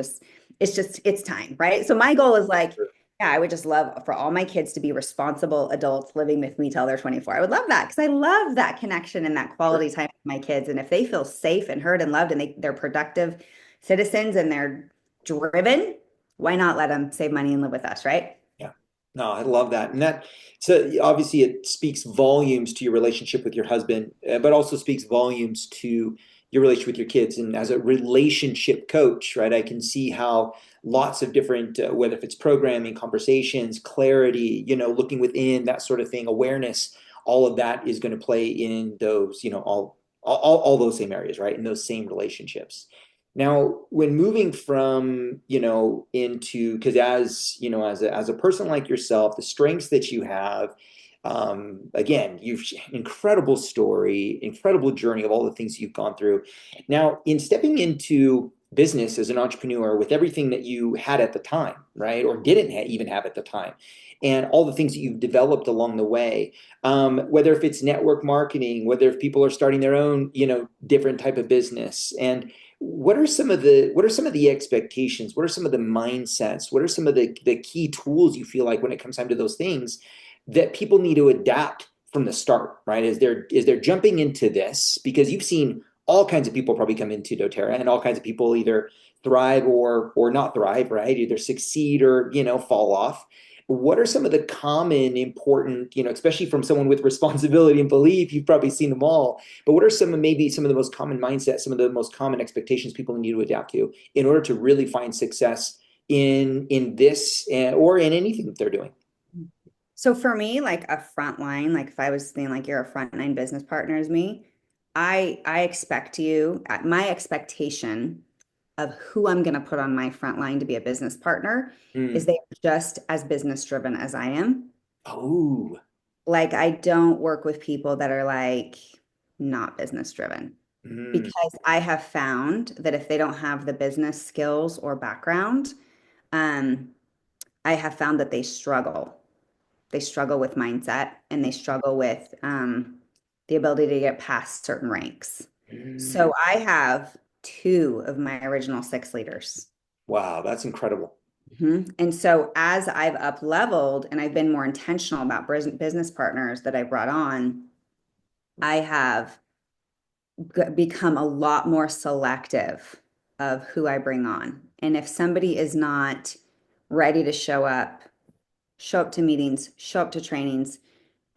It's time, right? So my goal is like, Sure. yeah, I would just love for all my kids to be responsible adults living with me till they're 24. I would love that because I love that connection and that Sure. quality time with my kids. And if they feel safe and heard and loved and they're productive citizens and they're driven, why not let them save money and live with us, right? Yeah. No, I love that. And that, so obviously it speaks volumes to your relationship with your husband, but also speaks volumes to your relationship with your kids. And as a relationship coach, right, I can see how lots of different, whether if it's programming, conversations, clarity, looking within, that sort of thing, awareness, all of that is going to play in those, all those same areas, right, in those same relationships. Now, when moving from, into, because as a person like yourself, the strengths that you have, again, you've incredible story, incredible journey of all the things you've gone through. Now, in stepping into business as an entrepreneur with everything that you had at the time, right, or didn't even have at the time, and all the things that you've developed along the way, whether if it's network marketing, whether if people are starting their own, different type of business, and what are some of the expectations? What are some of the mindsets? What are some of the key tools you feel like when it comes time to those things that people need to adapt from the start, right? Is they're jumping into this because you've seen all kinds of people probably come into doTERRA, and all kinds of people either thrive or not thrive, right? Either succeed or fall off. What are some of the common important, especially from someone with responsibility and belief, you've probably seen them all, but what are some of the most common mindsets, some of the most common expectations people need to adapt to in order to really find success in this, or in anything that they're doing? So for me, like a frontline, like if I was saying like you're a frontline business partner as me, I expect you, my expectation of who I'm going to put on my front line to be a business partner is Mm. they are just as business driven as I am. Oh. Like I don't work with people that are like not business driven Mm. because I have found that if they don't have the business skills or background, um, I have found that they struggle. They struggle with mindset and they struggle with the ability to get past certain ranks. Mm. So I have two of my original six leaders. Wow, that's incredible. And so as I've up leveled and I've been more intentional about business partners that I brought on, I have become a lot more selective of who I bring on. And if somebody is not ready to show up to meetings, show up to trainings,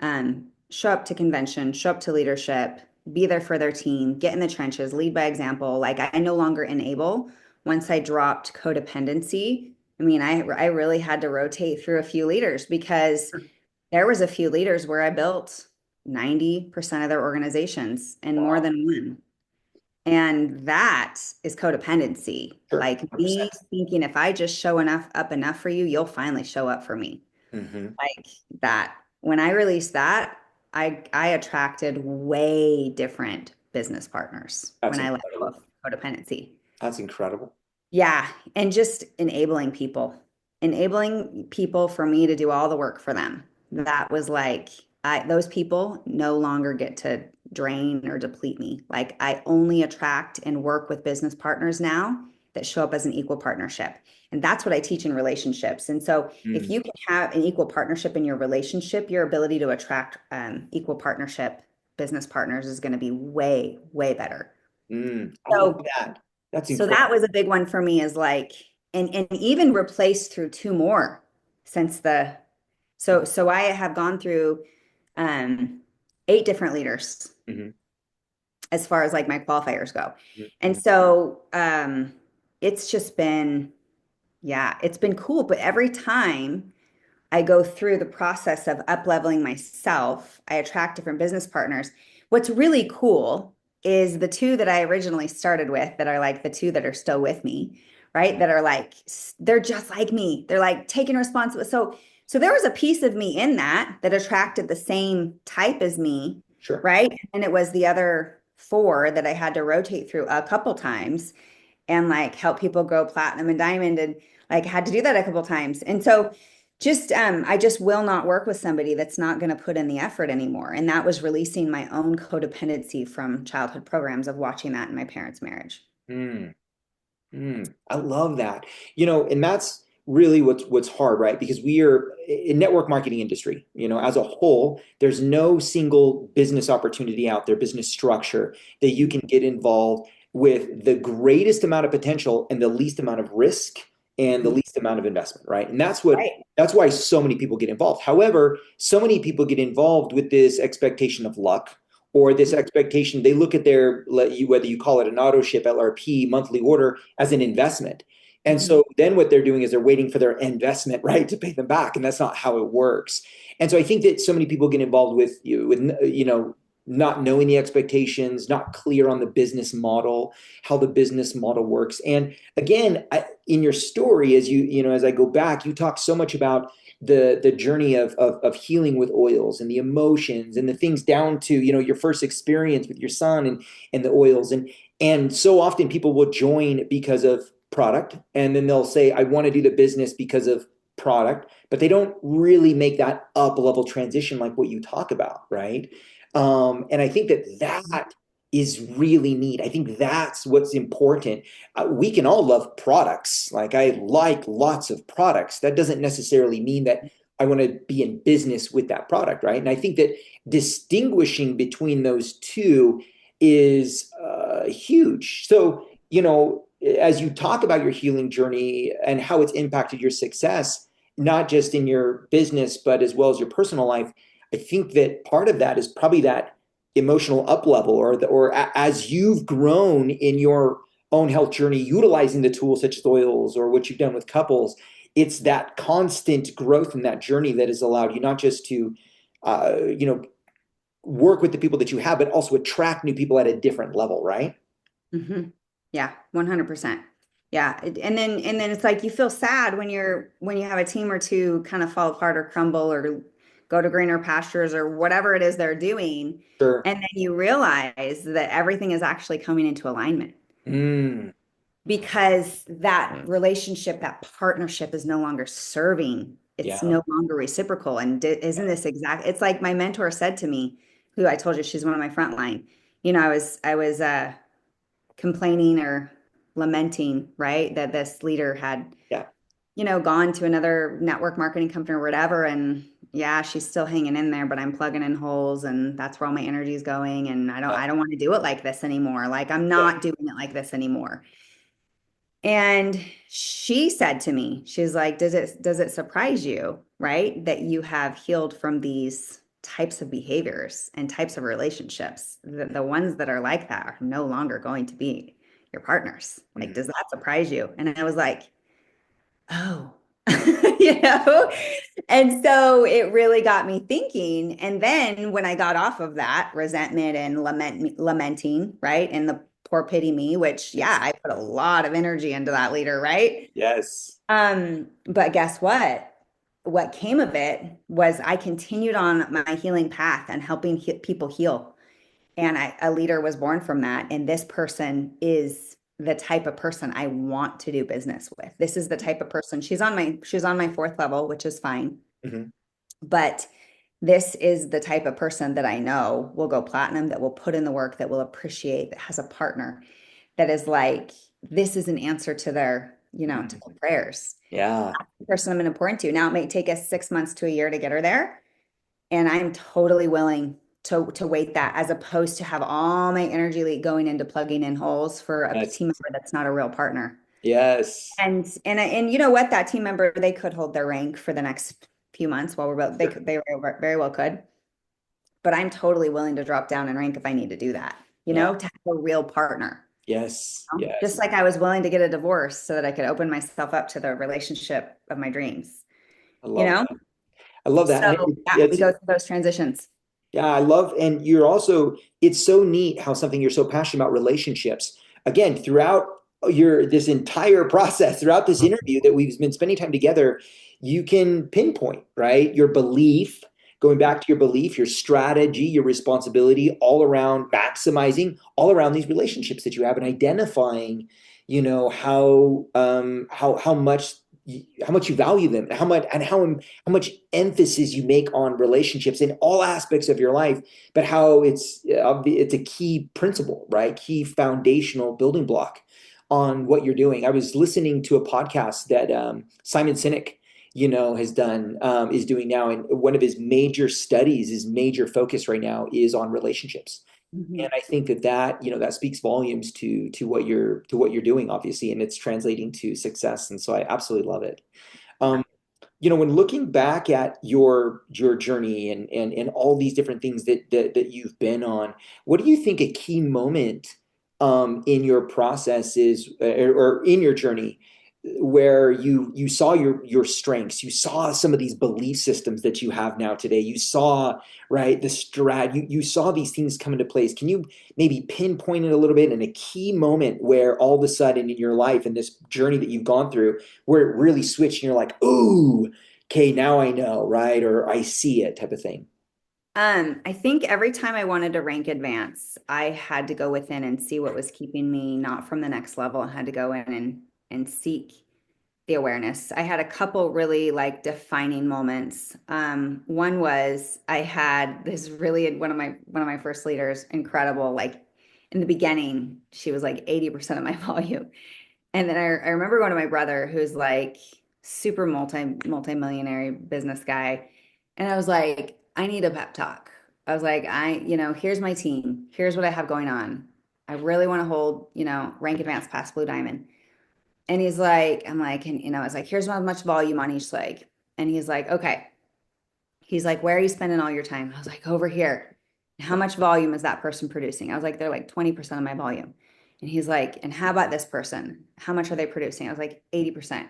show up to convention, show up to leadership, be there for their team, get in the trenches, lead by example. Like I no longer enable. Once I dropped codependency, I mean, I really had to rotate through a few leaders because there was a few leaders where I built 90% of their organizations and more Wow. than one. And that is codependency. Sure. Like me 100%. thinking if I just show enough up enough for you, you'll finally show up for me. Hmm. Like that. When I released that, I attracted way different business partners That's when I let go incredible. of codependency. That's incredible. Yeah, and just enabling people for me to do all the work for them. That was like, those people no longer get to drain or deplete me. Like, I only attract and work with business partners now that show up as an equal partnership. And that's what I teach in relationships. And so, if Mm. you can have an equal partnership in your relationship, your ability to attract equal partnership business partners is going to be way, way better. Mm. I love So, that. That's so incredible. that was a big one for me is like, and even replaced through two more since so I have gone through um eight different leaders Hmm. as far as like my qualifiers go. And Hmm. so it's just been, yeah, it's been cool. But every time I go through the process of up leveling myself. I attract different business partners. What's really cool is the two that I originally started with that are like the two that are still with me, right? That are like, they're just like me. They're like taking responsibility. So there was a piece of me in that attracted the same type as me, Sure. right? And it was the other four that I had to rotate through a couple times and like help people go platinum and diamond and like had to do that a couple times. And so just I just will not work with somebody that's not going to put in the effort anymore. And that was releasing my own codependency from childhood programs of watching that in my parents' marriage. Mm. Mm, I love that. And that's really what's hard, right? Because we are in network marketing industry, as a whole, there's no single business opportunity out there, business structure that you can get involved with the greatest amount of potential and the least amount of risk and the least amount of investment, right? And that's what Right. That's why so many people get involved. However, so many people get involved with this expectation of luck or this expectation. They look at their, whether you call it an auto ship, LRP, monthly order, as an investment. And Mhm. so then what they're doing is they're waiting for their investment, right, to pay them back. And that's not how it works. And so I think that so many people get involved with not knowing the expectations, not clear on the business model, how the business model works. And again, in your story, as I go back, you talk so much about the journey of healing with oils and the emotions and the things down to your first experience with your son and the oils and so often people will join because of product, and then they'll say I want to do the business because of product, but they don't really make that up level transition like what you talk about, right? And I think that is really neat. I think that's what's important. We can all love products. Like I like lots of products. That doesn't necessarily mean that I want to be in business with that product, right? And I think that distinguishing between those two is huge. So, as you talk about your healing journey and how it's impacted your success, not just in your business, but as well as your personal life, I think that part of that is probably that emotional up level as you've grown in your own health journey, utilizing the tools such as oils or what you've done with couples, it's that constant growth in that journey that has allowed you not just to, uh, you know, work with the people that you have, but also attract new people at a different level, right? Hmm. Yeah, 100%. Yeah. And then it's like you feel sad when you have a team or two kind of fall apart or crumble or go to greener pastures or whatever it is they're doing. Sure. And then you realize that everything is actually coming into alignment Mm, because that relationship, that partnership is no longer serving. It's yeah. no longer reciprocal. And isn't this exact? It's like my mentor said to me, who I told you she's one of my frontline. I was complaining or lamenting, right? That this leader had, Yeah. gone to another network marketing company or whatever. And yeah, she's still hanging in there, but I'm plugging in holes and that's where all my energy is going. And I don't, Yeah. I don't want to do it like this anymore. Like I'm Yeah. not doing it like this anymore. And she said to me, she's like, does it surprise you, right? That you have healed from these types of behaviors and types of relationships. The ones that are like that are no longer going to be your partners. Like, Mhm. does that surprise you? And I was like, oh, you know? And so it really got me thinking. And then when I got off of that resentment and lamenting, right? And the poor pity me, which yeah, Yes. I put a lot of energy into that leader, right? Yes. But guess what? What came of it was I continued on my healing path and helping people heal. And a leader was born from that. And this person is the type of person I want to do business with. This is the type of person. She's on my fourth level, which is fine. Mhm. But this is the type of person that I know will go platinum, that will put in the work, that will appreciate, that has a partner that is like, this is an answer to to Mhm. their prayers. Yeah. That's the person I'm going to pour into. Now it may take us 6 months to a year to get her there. And I'm totally willing to wait that as opposed to have all my energy going into plugging in holes for a Yes. team member that's not a real partner. Yes. And you know what? That team member, they could hold their rank for the next few months while they very well could. But I'm totally willing to drop down in rank if I need to do that, Yeah. to have a real partner. Yes. Just Yes. like I was willing to get a divorce so that I could open myself up to the relationship of my dreams, I you love know? that. I love that. So And yeah, we go through those transitions. yeah, I love, and it's so neat how something you're so passionate about relationships. Again, throughout this entire process, throughout this interview that we've been spending time together, you can pinpoint, right? Your belief, going back to your belief, your strategy, your responsibility, all around maximizing, all around these relationships that you have and identifying, how much you value them, and how much emphasis you make on relationships in all aspects of your life, but how it's a key principle, right? Key foundational building block on what you're doing. I was listening to a podcast that Simon Sinek, is doing now, and one of his major studies, his major focus right now is on relationships. And Mhm. I think that speaks volumes to what you're doing, obviously, and it's translating to success. And so I absolutely love it. Yeah. Um, when looking back at your journey and all these different things that you've been on, what do you think a key moment in your process is, or in your journey, where you saw your strengths, you saw some of these belief systems that you have now today, you saw, right, the you saw these things come into place. Can you maybe pinpoint it a little bit in a key moment where all of a sudden in your life and this journey that you've gone through, where it really switched and you're like, ooh, okay, now I know, right? Or I see it, type of thing. I think every time I wanted to rank advance, I had to go within and see what was keeping me not from the next level. I had to go in and seek the awareness. I had a couple really like defining moments. One was I had this really one of my first leaders, incredible. Like in the beginning, she was like 80% of my volume. And then I remember going to my brother, who's like super multi-millionaire business guy. And I was like, I need a pep talk. I was like, here's my team. Here's what I have going on. I really want to hold, rank advance past Blue Diamond. And he's like, I'm like, and I was like, here's how much volume on each leg. And he's like, okay. He's like, where are you spending all your time? I was like, over here. How much volume is that person producing? I was like, they're like 20% of my volume. And he's like, and how about this person? How much are they producing? I was like, 80%.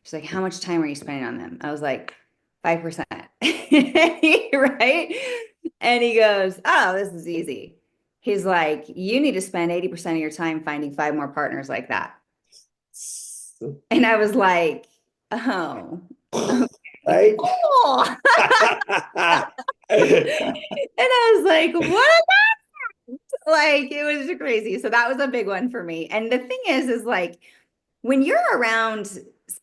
She's like, how much time are you spending on them? I was like, 5%. Right? And he goes, oh, this is easy. He's like, you need to spend 80% of your time finding five more partners like that. And I was like, oh, okay. Right? Cool. And I was like, what? Like it was crazy. So that was a big one for me. And the thing is like when you're around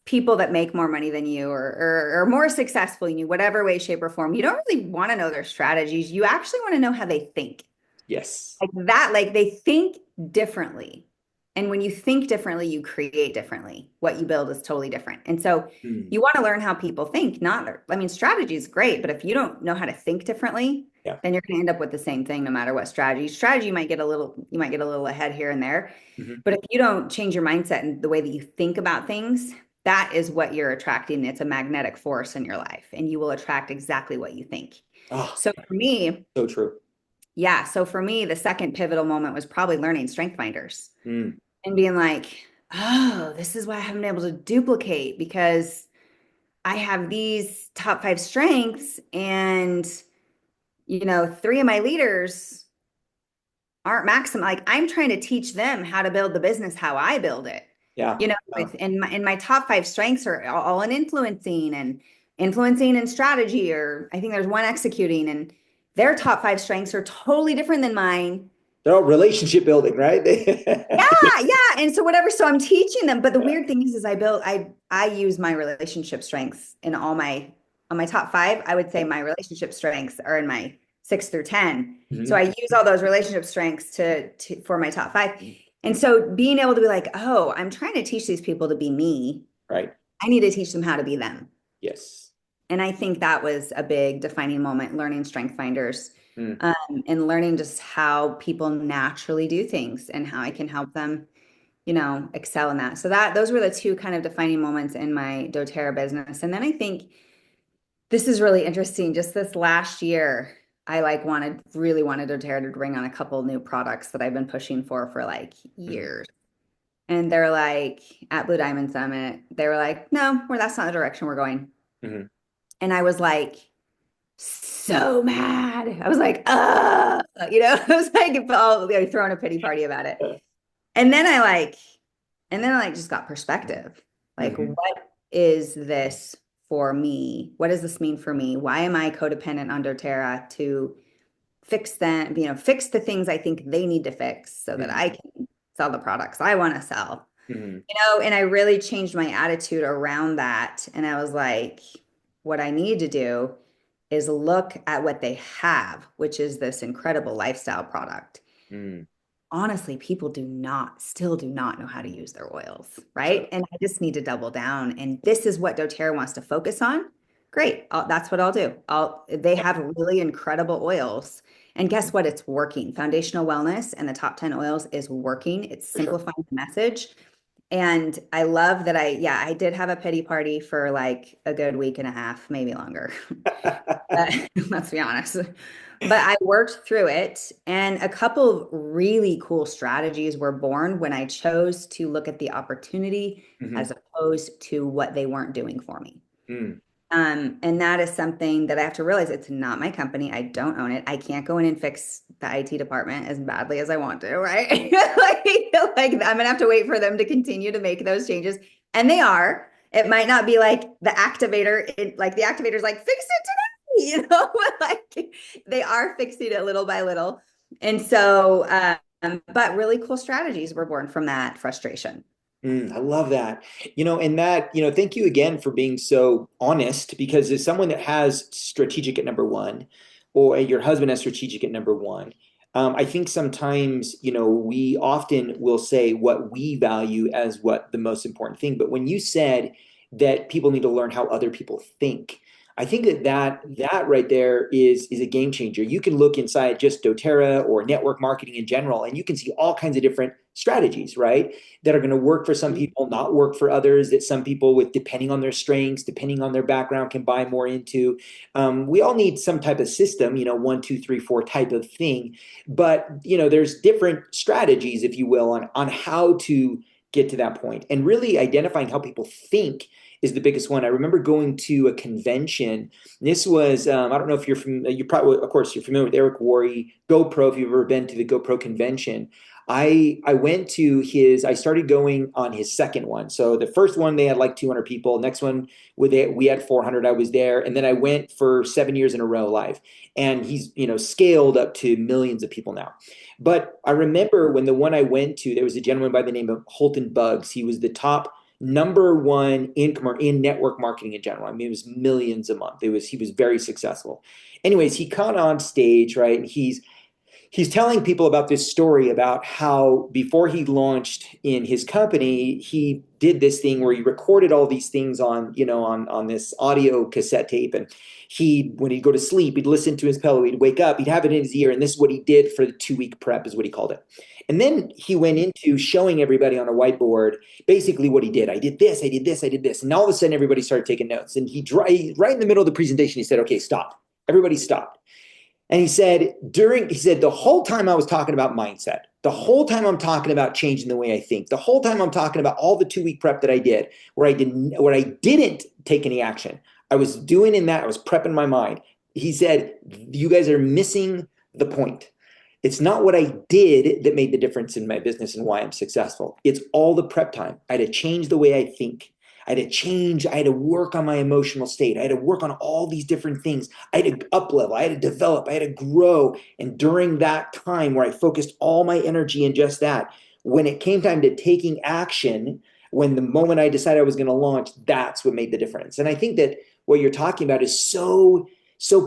people that make more money than you or more successful than you, whatever way, shape, or form, you don't really want to know their strategies. You actually want to know how they think. Yes. Like that, like they think differently. And when you think differently, you create differently. What you build is totally different. And so Mm. you want to learn how people think, not, I mean, strategy is great, but if you don't know how to think differently, Yeah. then you're going to end up with the same thing no matter what strategy. Strategy you might get a little ahead here and there. Mhm. But if you don't change your mindset and the way that you think about things, that is what you're attracting. It's a magnetic force in your life, and you will attract exactly what you think. Oh, So for me, so true. yeah. So for me, the second pivotal moment was probably learning strength finders Mm. and being like, oh, this is why I haven't been able to duplicate because I have these top five strengths and, three of my leaders aren't maximum. Like I'm trying to teach them how to build the business, how I build it. Yeah. Yeah. And my top five strengths are all in influencing and strategy, or I think there's one executing, and their top five strengths are totally different than mine. They're all relationship building, right? Yeah, yeah. And so whatever, so I'm teaching them. But the Yeah. weird thing is I use my relationship strengths in all my on my top five. I would say my relationship strengths are in my 6 through 10. So Mhm. I use all those relationship strengths to for my top five. And so being able to be like, oh, I'm trying to teach these people to be me. Right. I need to teach them how to be them. Yes. And I think that was a big defining moment, learning strength finders, Mm. and learning just how people naturally do things and how I can help them, excel in that. So those were the two kind of defining moments in my doTERRA business. And then I think this is really interesting. Just this last year, I like really wanted doTERRA to bring on a couple new products that I've been pushing for like Mhm. years. And they're like at Blue Diamond Summit, they were like, no, that's not the direction we're going. Mhm. And I was like, so mad. I was like, I was like, throwing a pity party about it. And then I just got perspective. Like, Mhm. what is this for me? What does this mean for me? Why am I codependent on doTERRA to fix them, fix the things I think they need to fix so that Mhm. I can sell the products I want to sell? Mhm. And I really changed my attitude around that. And I was like, what I need to do is look at what they have, which is this incredible lifestyle product. Mm. Honestly, people still do not know how to use their oils, Sure. right? And I just need to double down. And this is what doTERRA wants to focus on. Great. That's what I'll do. They have really incredible oils. And guess what? It's working. Foundational wellness and the top 10 oils is working. It's For sure. simplifying the message. And I love that I did have a pity party for like a good week and a half, maybe longer. Let's be honest. But I worked through it, and a couple of really cool strategies were born when I chose to look at the opportunity Hmm. as opposed to what they weren't doing for me. Mm. And that is something that I have to realize it's not my company. I don't own it. I can't go in and fix the IT department as badly as I want to, right? like I'm gonna have to wait for them to continue to make those changes. And they are. It might not be like the activator, like the activator's like, fix it today, like they are fixing it little by little. And so, but really cool strategies were born from that frustration. I love that. And that, thank you again for being so honest because as someone that has strategic at number one, or your husband has strategic at number one, I think sometimes, we often will say what we value as what the most important thing. But when you said that people need to learn how other people think, I think that right there is a game changer. You can look inside just doTERRA or network marketing in general, and you can see all kinds of different strategies, right? That are going to work for some people, not work for others, that some people with, depending on their strengths, depending on their background, can buy more into. We all need some type of system, one, two, three, four type of thing. But, there's different strategies, if you will, on how to get to that point. And really identifying how people think is the biggest one. I remember going to a convention. This was, I don't know if you probably, of course, you're familiar with Eric Worre, GoPro, if you've ever been to the GoPro convention. I went to I started going on his second one. So the first one, they had like 200 people. Next one, we had 400. I was there. And then I went for 7 years in a row live. And he's, scaled up to millions of people now. But I remember when the one I went to, there was a gentleman by the name of Holton Buggs. He was the top number one in network marketing in general. I mean, it was millions a month. He was very successful. Anyways, he got on stage, right? And he's telling people about this story about how before he launched in his company, he did this thing where he recorded all these things on this audio cassette tape. And when he'd go to sleep, he'd listen to his pillow, he'd wake up, he'd have it in his ear. And this is what he did for the 2 week prep is what he called it. And then he went into showing everybody on a whiteboard basically what he did. I did this, I did this, I did this. And all of a sudden everybody started taking notes. And right in the middle of the presentation, he said, okay, stop. Everybody stopped. And he said, the whole time I was talking about mindset, the whole time I'm talking about changing the way I think, the whole time I'm talking about all the 2 week prep that I did, where I didn't take any action. I was doing in that, I was prepping my mind. He said, you guys are missing the point. It's not what I did that made the difference in my business and why I'm successful. It's all the prep time. I had to change the way I think. I had to work on my emotional state. I had to work on all these different things. I had to up level, I had to develop, I had to grow. And during that time where I focused all my energy in just that, when it came time to taking action, when the moment I decided I was going to launch, that's what made the difference. And I think that what you're talking about is so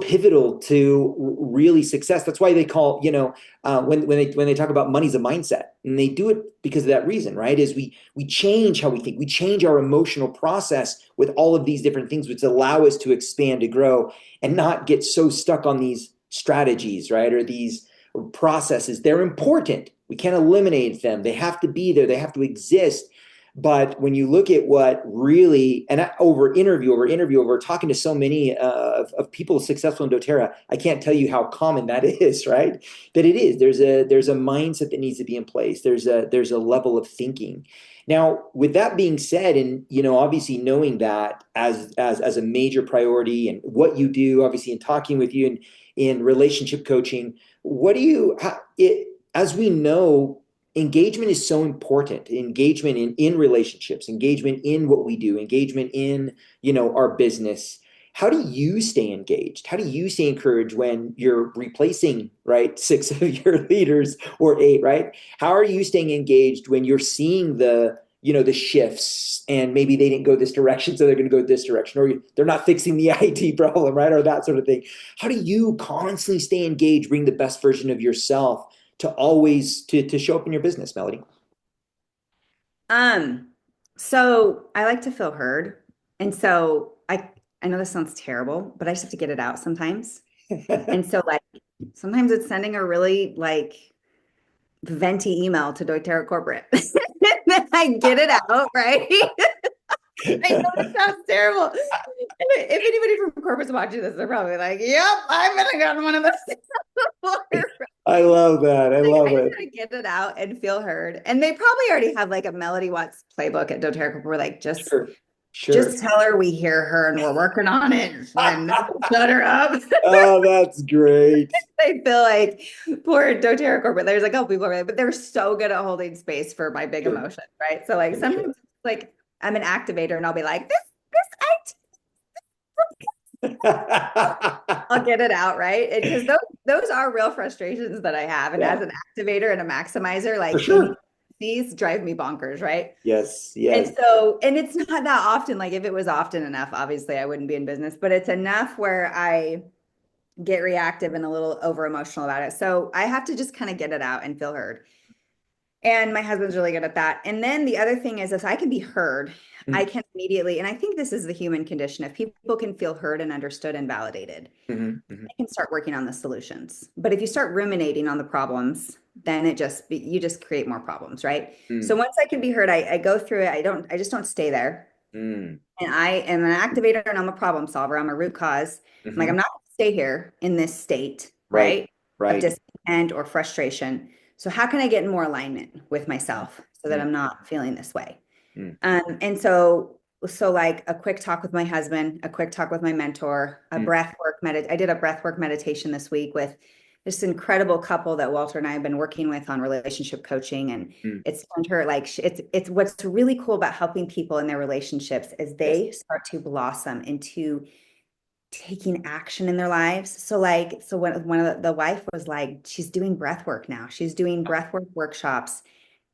pivotal to really success. That's why they call, when they talk about money's a mindset, and they do it because of that reason, right? Is we change how we think, we change our emotional process with all of these different things, which allow us to expand, to grow, and not get so stuck on these strategies, right? Or these processes. They're important. We can't eliminate them. They have to be there. They have to exist. But when you look at what really, and over talking to so many of people successful in doTERRA, I can't tell you how common that is, right? That it is. There's a mindset that needs to be in place. There's a level of thinking. Now, with that being said, and obviously knowing that as a major priority, and what you do, obviously in talking with you and in relationship coaching, as we know, engagement is so important. Engagement in relationships, engagement in what we do, engagement in our business. How do you stay engaged? How do you stay encouraged when you're replacing, right, 6 of your leaders or 8, right? How are you staying engaged when you're seeing the shifts, and maybe they didn't go this direction, so they're going to go this direction, or they're not fixing the IT problem, right? Or that sort of thing. How do you constantly stay engaged, bring the best version of yourself to always to show up in your business, Melody? Um, so I like to feel heard. And so I know this sounds terrible, but I just have to get it out sometimes. And so like sometimes it's sending a really like venti email to doTERRA corporate. then I get it out, right? I know it sounds terrible. If anybody from corporate's watching this, they're probably like, "Yep, I've been on one of those things before." I love that. I Like, love I just it. gotta get it out and feel heard. And they probably already have like a Melody Watts playbook at doTERRA where we're like, Sure. Sure. just tell her we hear her and we're working on it and shut her up. Oh, that's great. I feel like poor doTERRA corporate. There's a couple people, right? But they're so good at holding space for my big Sure. emotions, right? So like Sure. Sure. sometimes like I'm an activator and I'll be like, this I'll get it out, right? Because those are real frustrations that I have. And Yeah, as an activator and a maximizer, for like sure. these drive me bonkers, right? Yes. And Yes. so, and it's not that often. Like if it was often enough, obviously I wouldn't be in business, but it's enough where I get reactive and a little over emotional about it. So I have to just kind of get it out and feel heard. And my husband's really good at that. And then the other thing is, if I can be heard, I Mhm. can immediately, and I think this is the human condition, if people can feel heard and understood and validated, Mhm. Mhm. they can start working on the solutions. But if you start ruminating on the problems, then you just create more problems, right? So Mm. once I can be heard, I go through it. I just don't stay there. Mm. And I am an activator and I'm a problem solver. I'm a root cause. I'm like, Mhm. I'm not going to stay here in this state, Right. right? Of Right. discontent or frustration. So how can I get in more alignment with myself so that Mm. I'm not feeling this way? Mm. And so like a quick talk with my husband, a quick talk with my mentor, Mm. I did a breath work meditation this week with this incredible couple that Walter and I have been working with on relationship coaching. And Mm. it's turned her like, it's what's really cool about helping people in their relationships is Yes. they start to blossom into taking action in their lives. So like, so when one of the wife was like, she's doing breath work now. She's doing breath work workshops.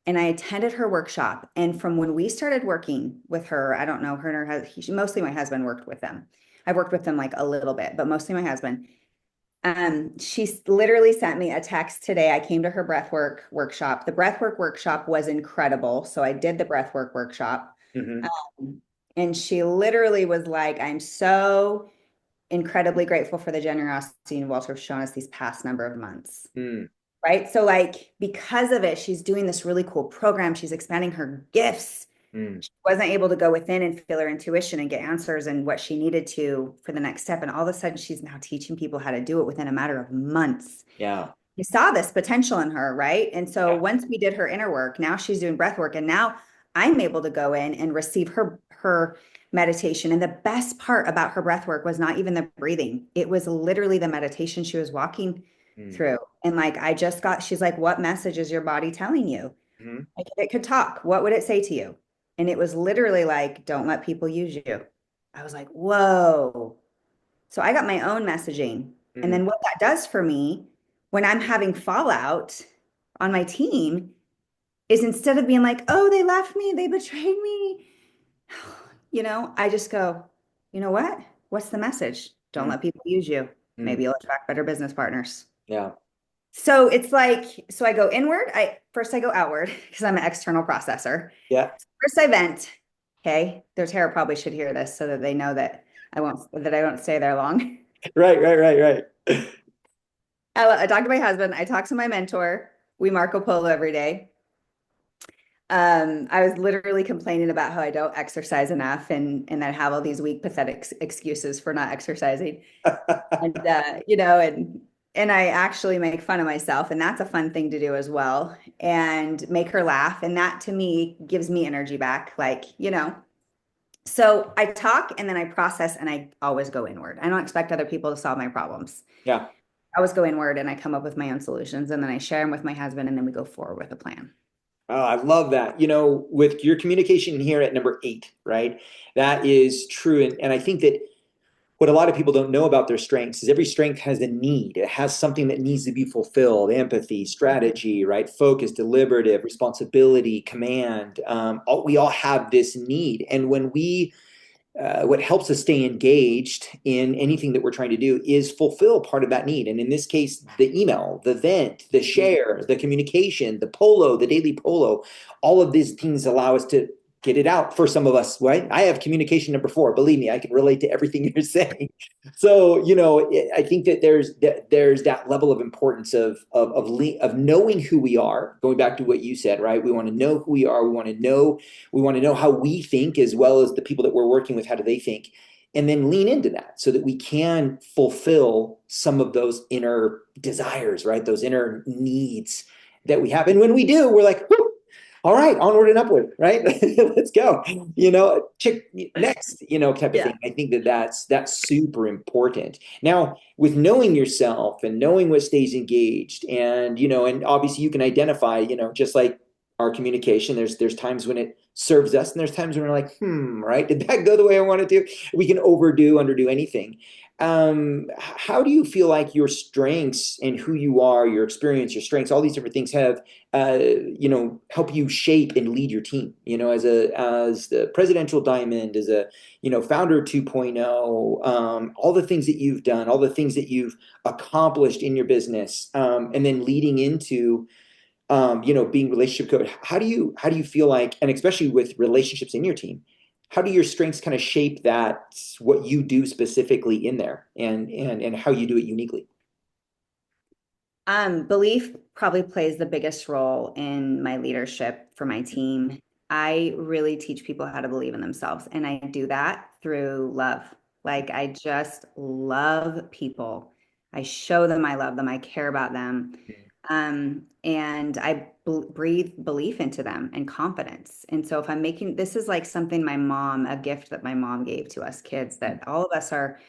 And I attended her workshop. And from when we started working with her, I don't know, her and her husband, mostly my husband worked with them. I've worked with them like a little bit, but mostly my husband. She literally sent me a text today. I came to her breathwork workshop. The breathwork workshop was incredible. So I did the breathwork workshop. Mhm. And she literally was like, I'm so incredibly grateful for the generosity and Walter have shown us these past number of months. Mm. Right. So, like, because of it, she's doing this really cool program. She's expanding her gifts. Mm. She wasn't able to go within and feel her intuition and get answers and what she needed to for the next step. And all of a sudden, she's now teaching people how to do it within a matter of months. Yeah. You saw this potential in her, right? And so Yeah. once we did her inner work, now she's doing breath work. And now I'm able to go in and receive her meditation. And the best part about her breath work was not even the breathing. It was literally the meditation she was walking Mm. through. And like she's like, what message is your body telling you? Mhm. Like if it could talk, what would it say to you? And it was literally like, don't let people use you. I was like, whoa. So I got my own messaging. And Mm. then what that does for me when I'm having fallout on my team is instead of being like, oh, they left me, they betrayed me, I just go, you know what? What's the message? Don't Mm. let people use you. Mm. Maybe you'll attract better business partners. Yeah. So it's like, so I go inward. I go outward because I'm an external processor. Yeah. First I vent. Okay. Their terror probably should hear this so that they know that I won't stay there long. Right. Right. Right. Right. I talk to my husband. I talk to my mentor. We Marco Polo every day. I was literally complaining about how I don't exercise enough and I have all these weak, pathetic excuses for not exercising. And and I actually make fun of myself, and that's a fun thing to do as well, and make her laugh. And that to me gives me energy back, So I talk and then I process and I always go inward. I don't expect other people to solve my problems. Yeah. I always go inward and I come up with my own solutions and then I share them with my husband and then we go forward with a plan. Oh, I love that. With your communication here at number 8, right? That is true. And I think that what a lot of people don't know about their strengths is every strength has a need. It has something that needs to be fulfilled: empathy, strategy, right? Focus, deliberative, responsibility, command. We all have this need. And what helps us stay engaged in anything that we're trying to do is fulfill part of that need. And in this case, the email, the vent, the share, the communication, the polo, the daily polo, all of these things allow us to get it out for some of us, right? I have communication number four. Believe me, I can relate to everything you're saying. So, I think that there's that level of importance of knowing who we are. Going back to what you said, right? We want to know who we are. We want to know how we think, as well as the people that we're working with. How do they think? And then lean into that so that we can fulfill some of those inner desires, right? Those inner needs that we have. And when we do, we're like, whew, all right, onward and upward, right? Let's go. Chick next, type of Yeah. thing. I think that's super important. Now, with knowing yourself and knowing what stays engaged, and obviously you can identify, just like our communication, there's times when it serves us, and there's times when we're like, right? Did that go the way I wanted to? We can overdo, underdo anything. How do you feel like your strengths and who you are, your experience, your strengths, all these different things have help you shape and lead your team, as the presidential diamond, as a, founder 2.0, all the things that you've done, all the things that you've accomplished in your business, and then leading into, being relationship coach. How do you feel like, and especially with relationships in your team, how do your strengths kind of shape that, what you do specifically in there, and how you do it uniquely? Belief probably plays the biggest role in my leadership for my team. I really teach people how to believe in themselves, and I do that through love. Like, I just love people. I show them I love them, I care about them. And I breathe belief into them and confidence. And so if I'm making, this is like something a gift that my mom gave to us kids, that all of us are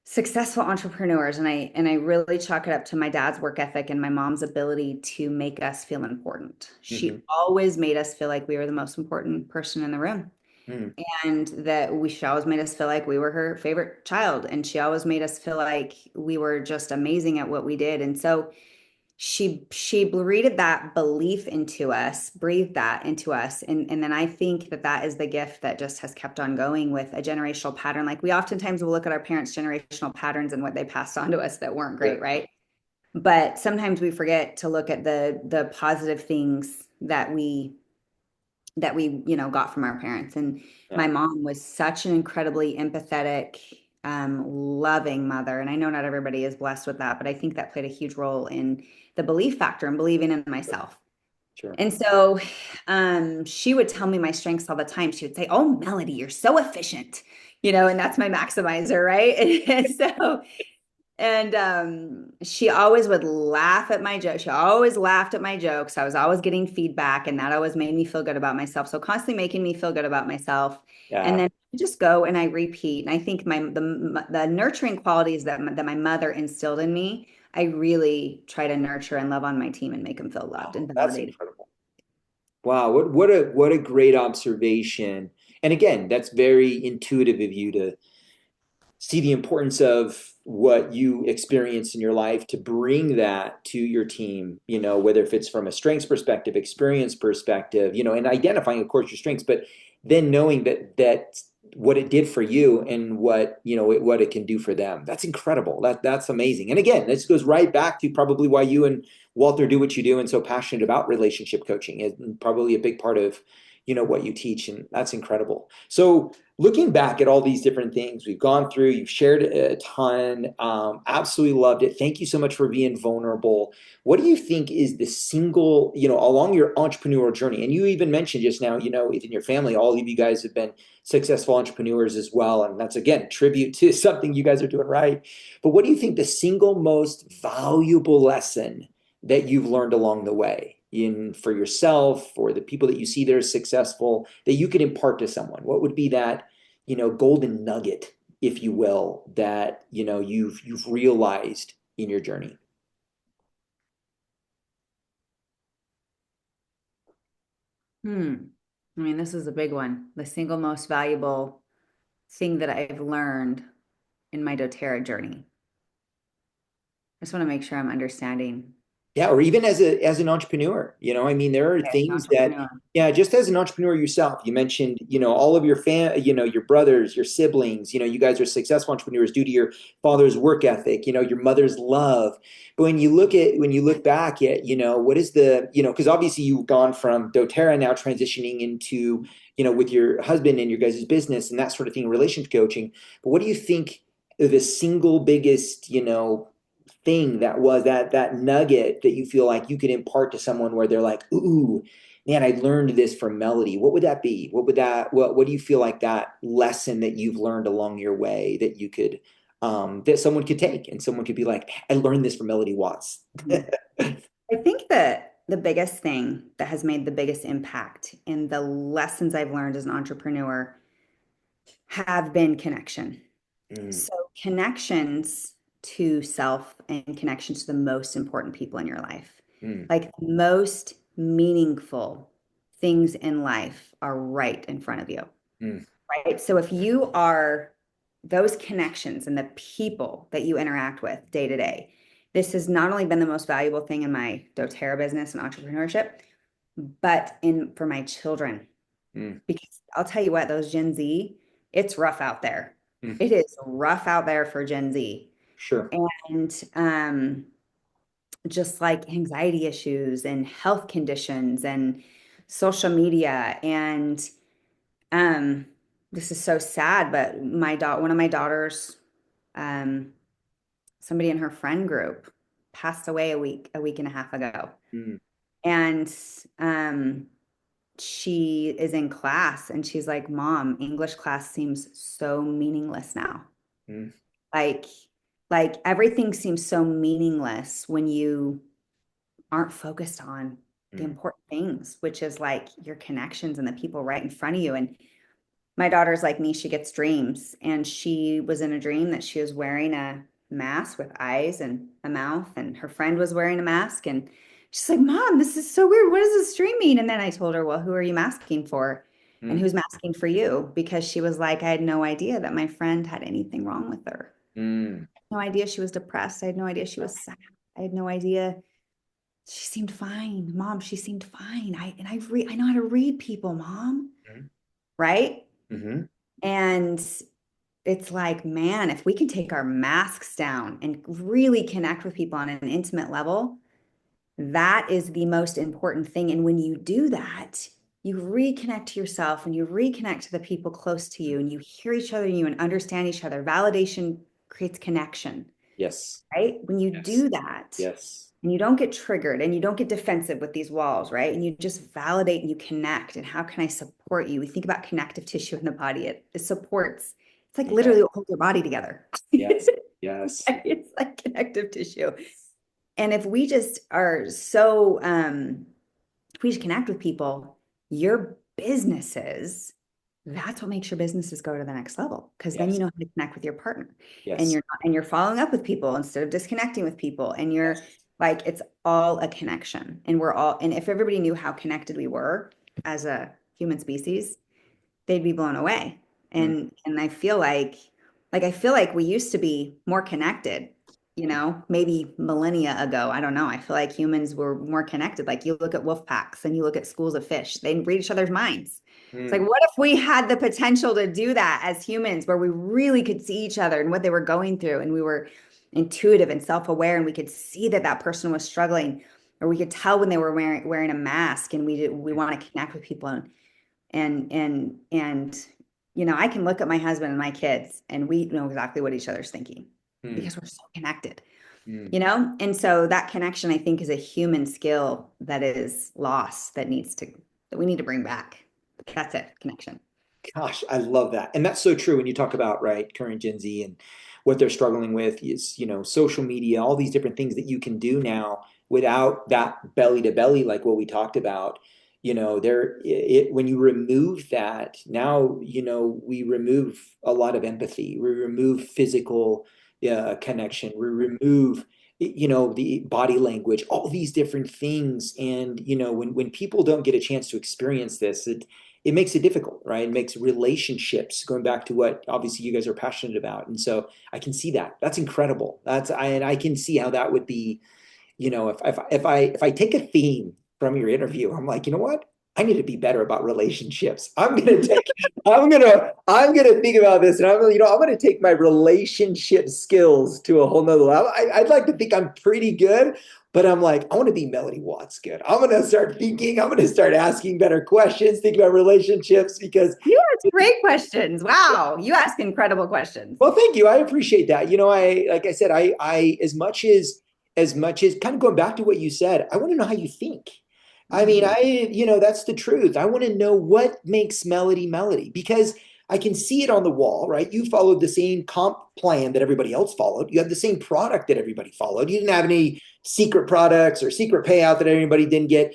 successful entrepreneurs, and I really chalk it up to my dad's work ethic and my mom's ability to make us feel important. She Mm-hmm. always made us feel like we were the most important person in the room, Mm-hmm. and that she always made us feel like we were her favorite child, and she always made us feel like we were just amazing at what we did. And so she breathed that belief into us, breathed that into us. And then I think that that is the gift that just has kept on going with a generational pattern. Like, we oftentimes will look at our parents' generational patterns and what they passed on to us that weren't Yeah. great, right? But sometimes we forget to look at the positive things that we got from our parents. And Yeah. my mom was such an incredibly empathetic, loving mother. And I know not everybody is blessed with that, but I think that played a huge role in the belief factor and believing in myself. Sure. And so she would tell me my strengths all the time. She would say, "Oh, Melody, you're so efficient," and that's my maximizer, right? And so, and she always would laugh at my jokes. She always laughed at my jokes. I was always getting feedback, and that always made me feel good about myself. So constantly making me feel good about myself. And Yeah. then I just go and I repeat. And I think the nurturing qualities that my mother instilled in me, I really try to nurture and love on my team and make them feel loved Wow, and that's validated. incredible. Wow, what a great observation. And again, that's very intuitive of you to see the importance of what you experience in your life to bring that to your team, whether if it's from a strengths perspective, experience perspective, and identifying, of course, your strengths, but then knowing that what it did for you and what it can do for them. That's incredible. That's amazing. And again, this goes right back to probably why you and Walter do what you do and so passionate about relationship coaching, and probably a big part of what you teach, and that's incredible. So looking back at all these different things we've gone through, you've shared a ton. Absolutely loved it. Thank you so much for being vulnerable. What do you think is the single, along your entrepreneurial journey? And you even mentioned just now, within your family, all of you guys have been successful entrepreneurs as well. And that's, again, tribute to something you guys are doing right. But what do you think the single most valuable lesson that you've learned along the way, in for yourself or the people that you see that are successful, that you could impart to someone? What would be that, golden nugget, if you will, that you've realized in your journey? Hmm. I mean, this is a big one. The single most valuable thing that I've learned in my doTERRA journey. I just want to make sure I'm understanding. Yeah, or even as an entrepreneur, I mean, there are Okay, as an things that, entrepreneur. yeah, just as an entrepreneur yourself, you mentioned, all of your your brothers, your siblings, you guys are successful entrepreneurs due to your father's work ethic, your mother's love. But when you look back at, what is the, because obviously you've gone from doTERRA now transitioning into, with your husband and your guys' business and that sort of thing, relationship coaching. But what do you think the single biggest, thing that was that nugget that you feel like you could impart to someone where they're like, ooh, man, I learned this from Melody. What would that be? What do you feel like that lesson that you've learned along your way that you could, that someone could take and someone could be like, I learned this from Melody Watts. I think that the biggest thing that has made the biggest impact in the lessons I've learned as an entrepreneur have been connection. Mm, So, connections to self and connection to the most important people in your life. mm, Like the most meaningful things in life are right in front of you, mm, right? So, if you are those connections and the people that you interact with day to day, this has not only been the most valuable thing in my doTERRA business and entrepreneurship, but in for my children. mm, Because I'll tell you what, those Gen Z, it's rough out there. mm. It is rough out there for Gen Z. Sure. And just like anxiety issues and health conditions and social media. And um, this is so sad, but one of my daughters, um, somebody in her friend group passed away a week and a half ago. Mm, And she is in class and she's like, Mom, English class seems so meaningless now. mm, Like, like everything seems so meaningless when you aren't focused on the mm, important things, which is like your connections and the people right in front of you. And my daughter's like me, she gets dreams. And she was in a dream that she was wearing a mask with eyes and a mouth, and her friend was wearing a mask. And she's like, Mom, this is so weird. What does this dream mean? And then I told her, Well, who are you masking for? And mm, who's masking for you? Because she was like, I had no idea that my friend had anything wrong with her. mm, No idea she was depressed. I had no idea she was sad. I had no idea she seemed fine. Mom, she seemed fine. I know how to read people, Mom. mm, Right? mhm, And it's like, man, if we can take our masks down and really connect with people on an intimate level, that is the most important thing. And when you do that, you reconnect to yourself and you reconnect to the people close to you and you hear each other and you understand each other. Validation creates connection, yes, right? When you yes, do that, yes, and you don't get triggered and you don't get defensive with these walls, right? And you just validate and you connect. And how can I support you? We think about connective tissue in the body. It supports, it's like yeah, literally what holds your body together. yes, yes, It's like connective tissue. And if we just are so, if we just connect with people, your businesses, that's what makes your businesses go to the next level. Because then you yes, know how to connect with your partner, and yes, you're following up with people instead of disconnecting with people, and yes, you're like it's all a connection. And we're all, and if everybody knew how connected we were as a human species, they'd be blown away. mm, And I feel like we used to be more connected, maybe millennia ago. I don't know. I feel like humans were more connected. Like you look at wolf packs and you look at schools of fish, they read each other's minds. It's like, mm, what if we had the potential to do that as humans, where we really could see each other and what they were going through, and we were intuitive and self-aware, and we could see that that person was struggling, or we could tell when they were wearing a mask, and we want to connect with people, and I can look at my husband and my kids and we know exactly what each other's thinking mm, because we're so connected, mm. and so that connection, I think, is a human skill that is lost, that we need to bring back. That's it, connection. Gosh, I love that. And that's so true when you talk about, right, current Gen Z and what they're struggling with is, social media, all these different things that you can do now without that belly to belly, like what we talked about. When you remove that, now, we remove a lot of empathy. We remove physical connection. We remove, the body language, all these different things. And, when people don't get a chance to experience this, it makes it difficult, right? It makes relationships, going back to what obviously you guys are passionate about. And so I can see that. That's incredible. And I can see how that would be, if I take a theme from your interview, I'm like, you know what? I need to be better about relationships. I'm gonna think about this, and I'm gonna take my relationship skills to a whole nother level. I'd like to think I'm pretty good, But I'm like, I want to be Melody Watts good. I'm going to start thinking, I'm going to start asking better questions, think about relationships because You ask great questions. Wow. You ask incredible questions. well, thank you. I appreciate that. Like I said, as much as kind of going back to what you said, I want to know how you think. I mean, Mhm. that's the truth. I want to know what makes Melody Melody because I can see it on the wall, right? You followed the same comp plan that everybody else followed. You had the same product that everybody followed. You didn't have any secret products or secret payout that everybody didn't get,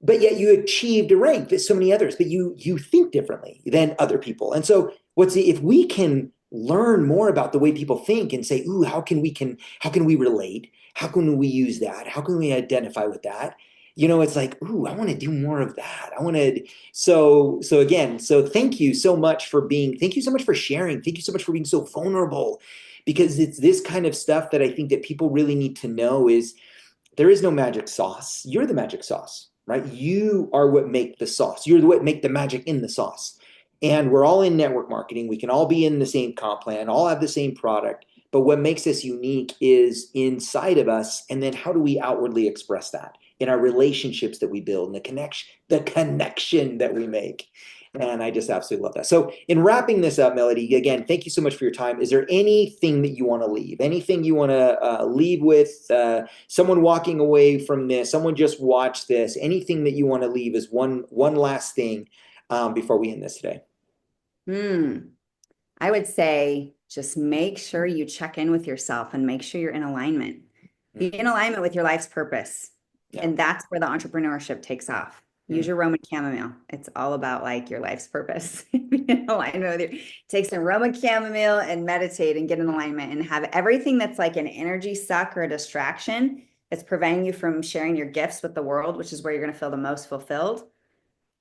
but yet you achieved a rank that so many others, but you think differently than other people. And so if we can learn more about the way people think and say, ooh, how can we relate? How can we use that? How can we identify with that? It's like, ooh, I want to do more of that. I want to so again, so thank you so much for sharing. Thank you so much for being so vulnerable because it's this kind of stuff that I think that people really need to know is there is no magic sauce. You're the magic sauce, right? You are what make the sauce. You're what make the magic in the sauce. And we're all in network marketing. We can all be in the same comp plan, all have the same product. But what makes us unique is inside of us. And then how do we outwardly express that in our relationships that we build and the connection that we make? And I just absolutely love that. So, in wrapping this up, Melody, again, thank you so much for your time. Is there anything that you want to leave? Anything you want to leave with? Someone walking away from this, someone just watched this, anything that you want to leave is one last thing before we end this today. Hmm. I would say just make sure you check in with yourself and make sure you're in alignment. Be Mm, in alignment with your life's purpose. yeah. And that's where the entrepreneurship takes off. Use Mm, your Roman chamomile. It's all about like your life's purpose. Be in alignment with your take some Roman chamomile and meditate and get in alignment and have everything that's like an energy suck or a distraction that's preventing you from sharing your gifts with the world, which is where you're going to feel the most fulfilled.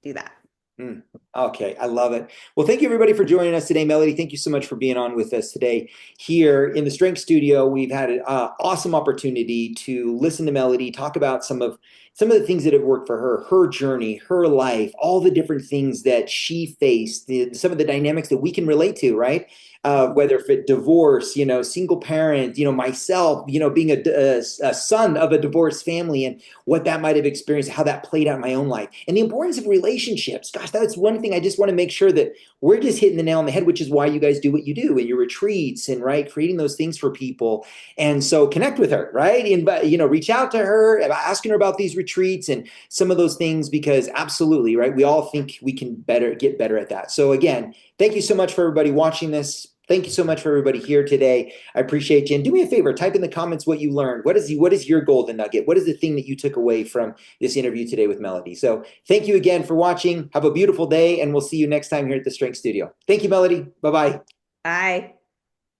Do that. mm. Okay, I love it. Well, thank you everybody for joining us today. Melody, thank you so much for being on with us today. Here in the Strength Studio, we've had an awesome opportunity to listen to Melody, talk about some of the things that have worked for her, her journey, her life, all the different things that she faced, some of the dynamics that we can relate to, right? Whether if it divorce, single parent, myself, being a son of a divorced family and what that might have experienced, how that played out in my own life, and the importance of relationships. Gosh, that's one thing I just want to make sure that we're just hitting the nail on the head, which is why you guys do what you do in your retreats and right, creating those things for people. And so connect with her, right? And reach out to her, asking her about these retreats and some of those things, because absolutely, right? We all think we can get better at that. So again, thank you so much for everybody watching this. Thank you so much for everybody here today. I appreciate you. And do me a favor, type in the comments what you learned. What is your golden nugget? What is the thing that you took away from this interview today with Melody? So thank you again for watching. Have a beautiful day, and we'll see you next time here at the Strength Studio. Thank you, Melody. Bye-bye. Bye.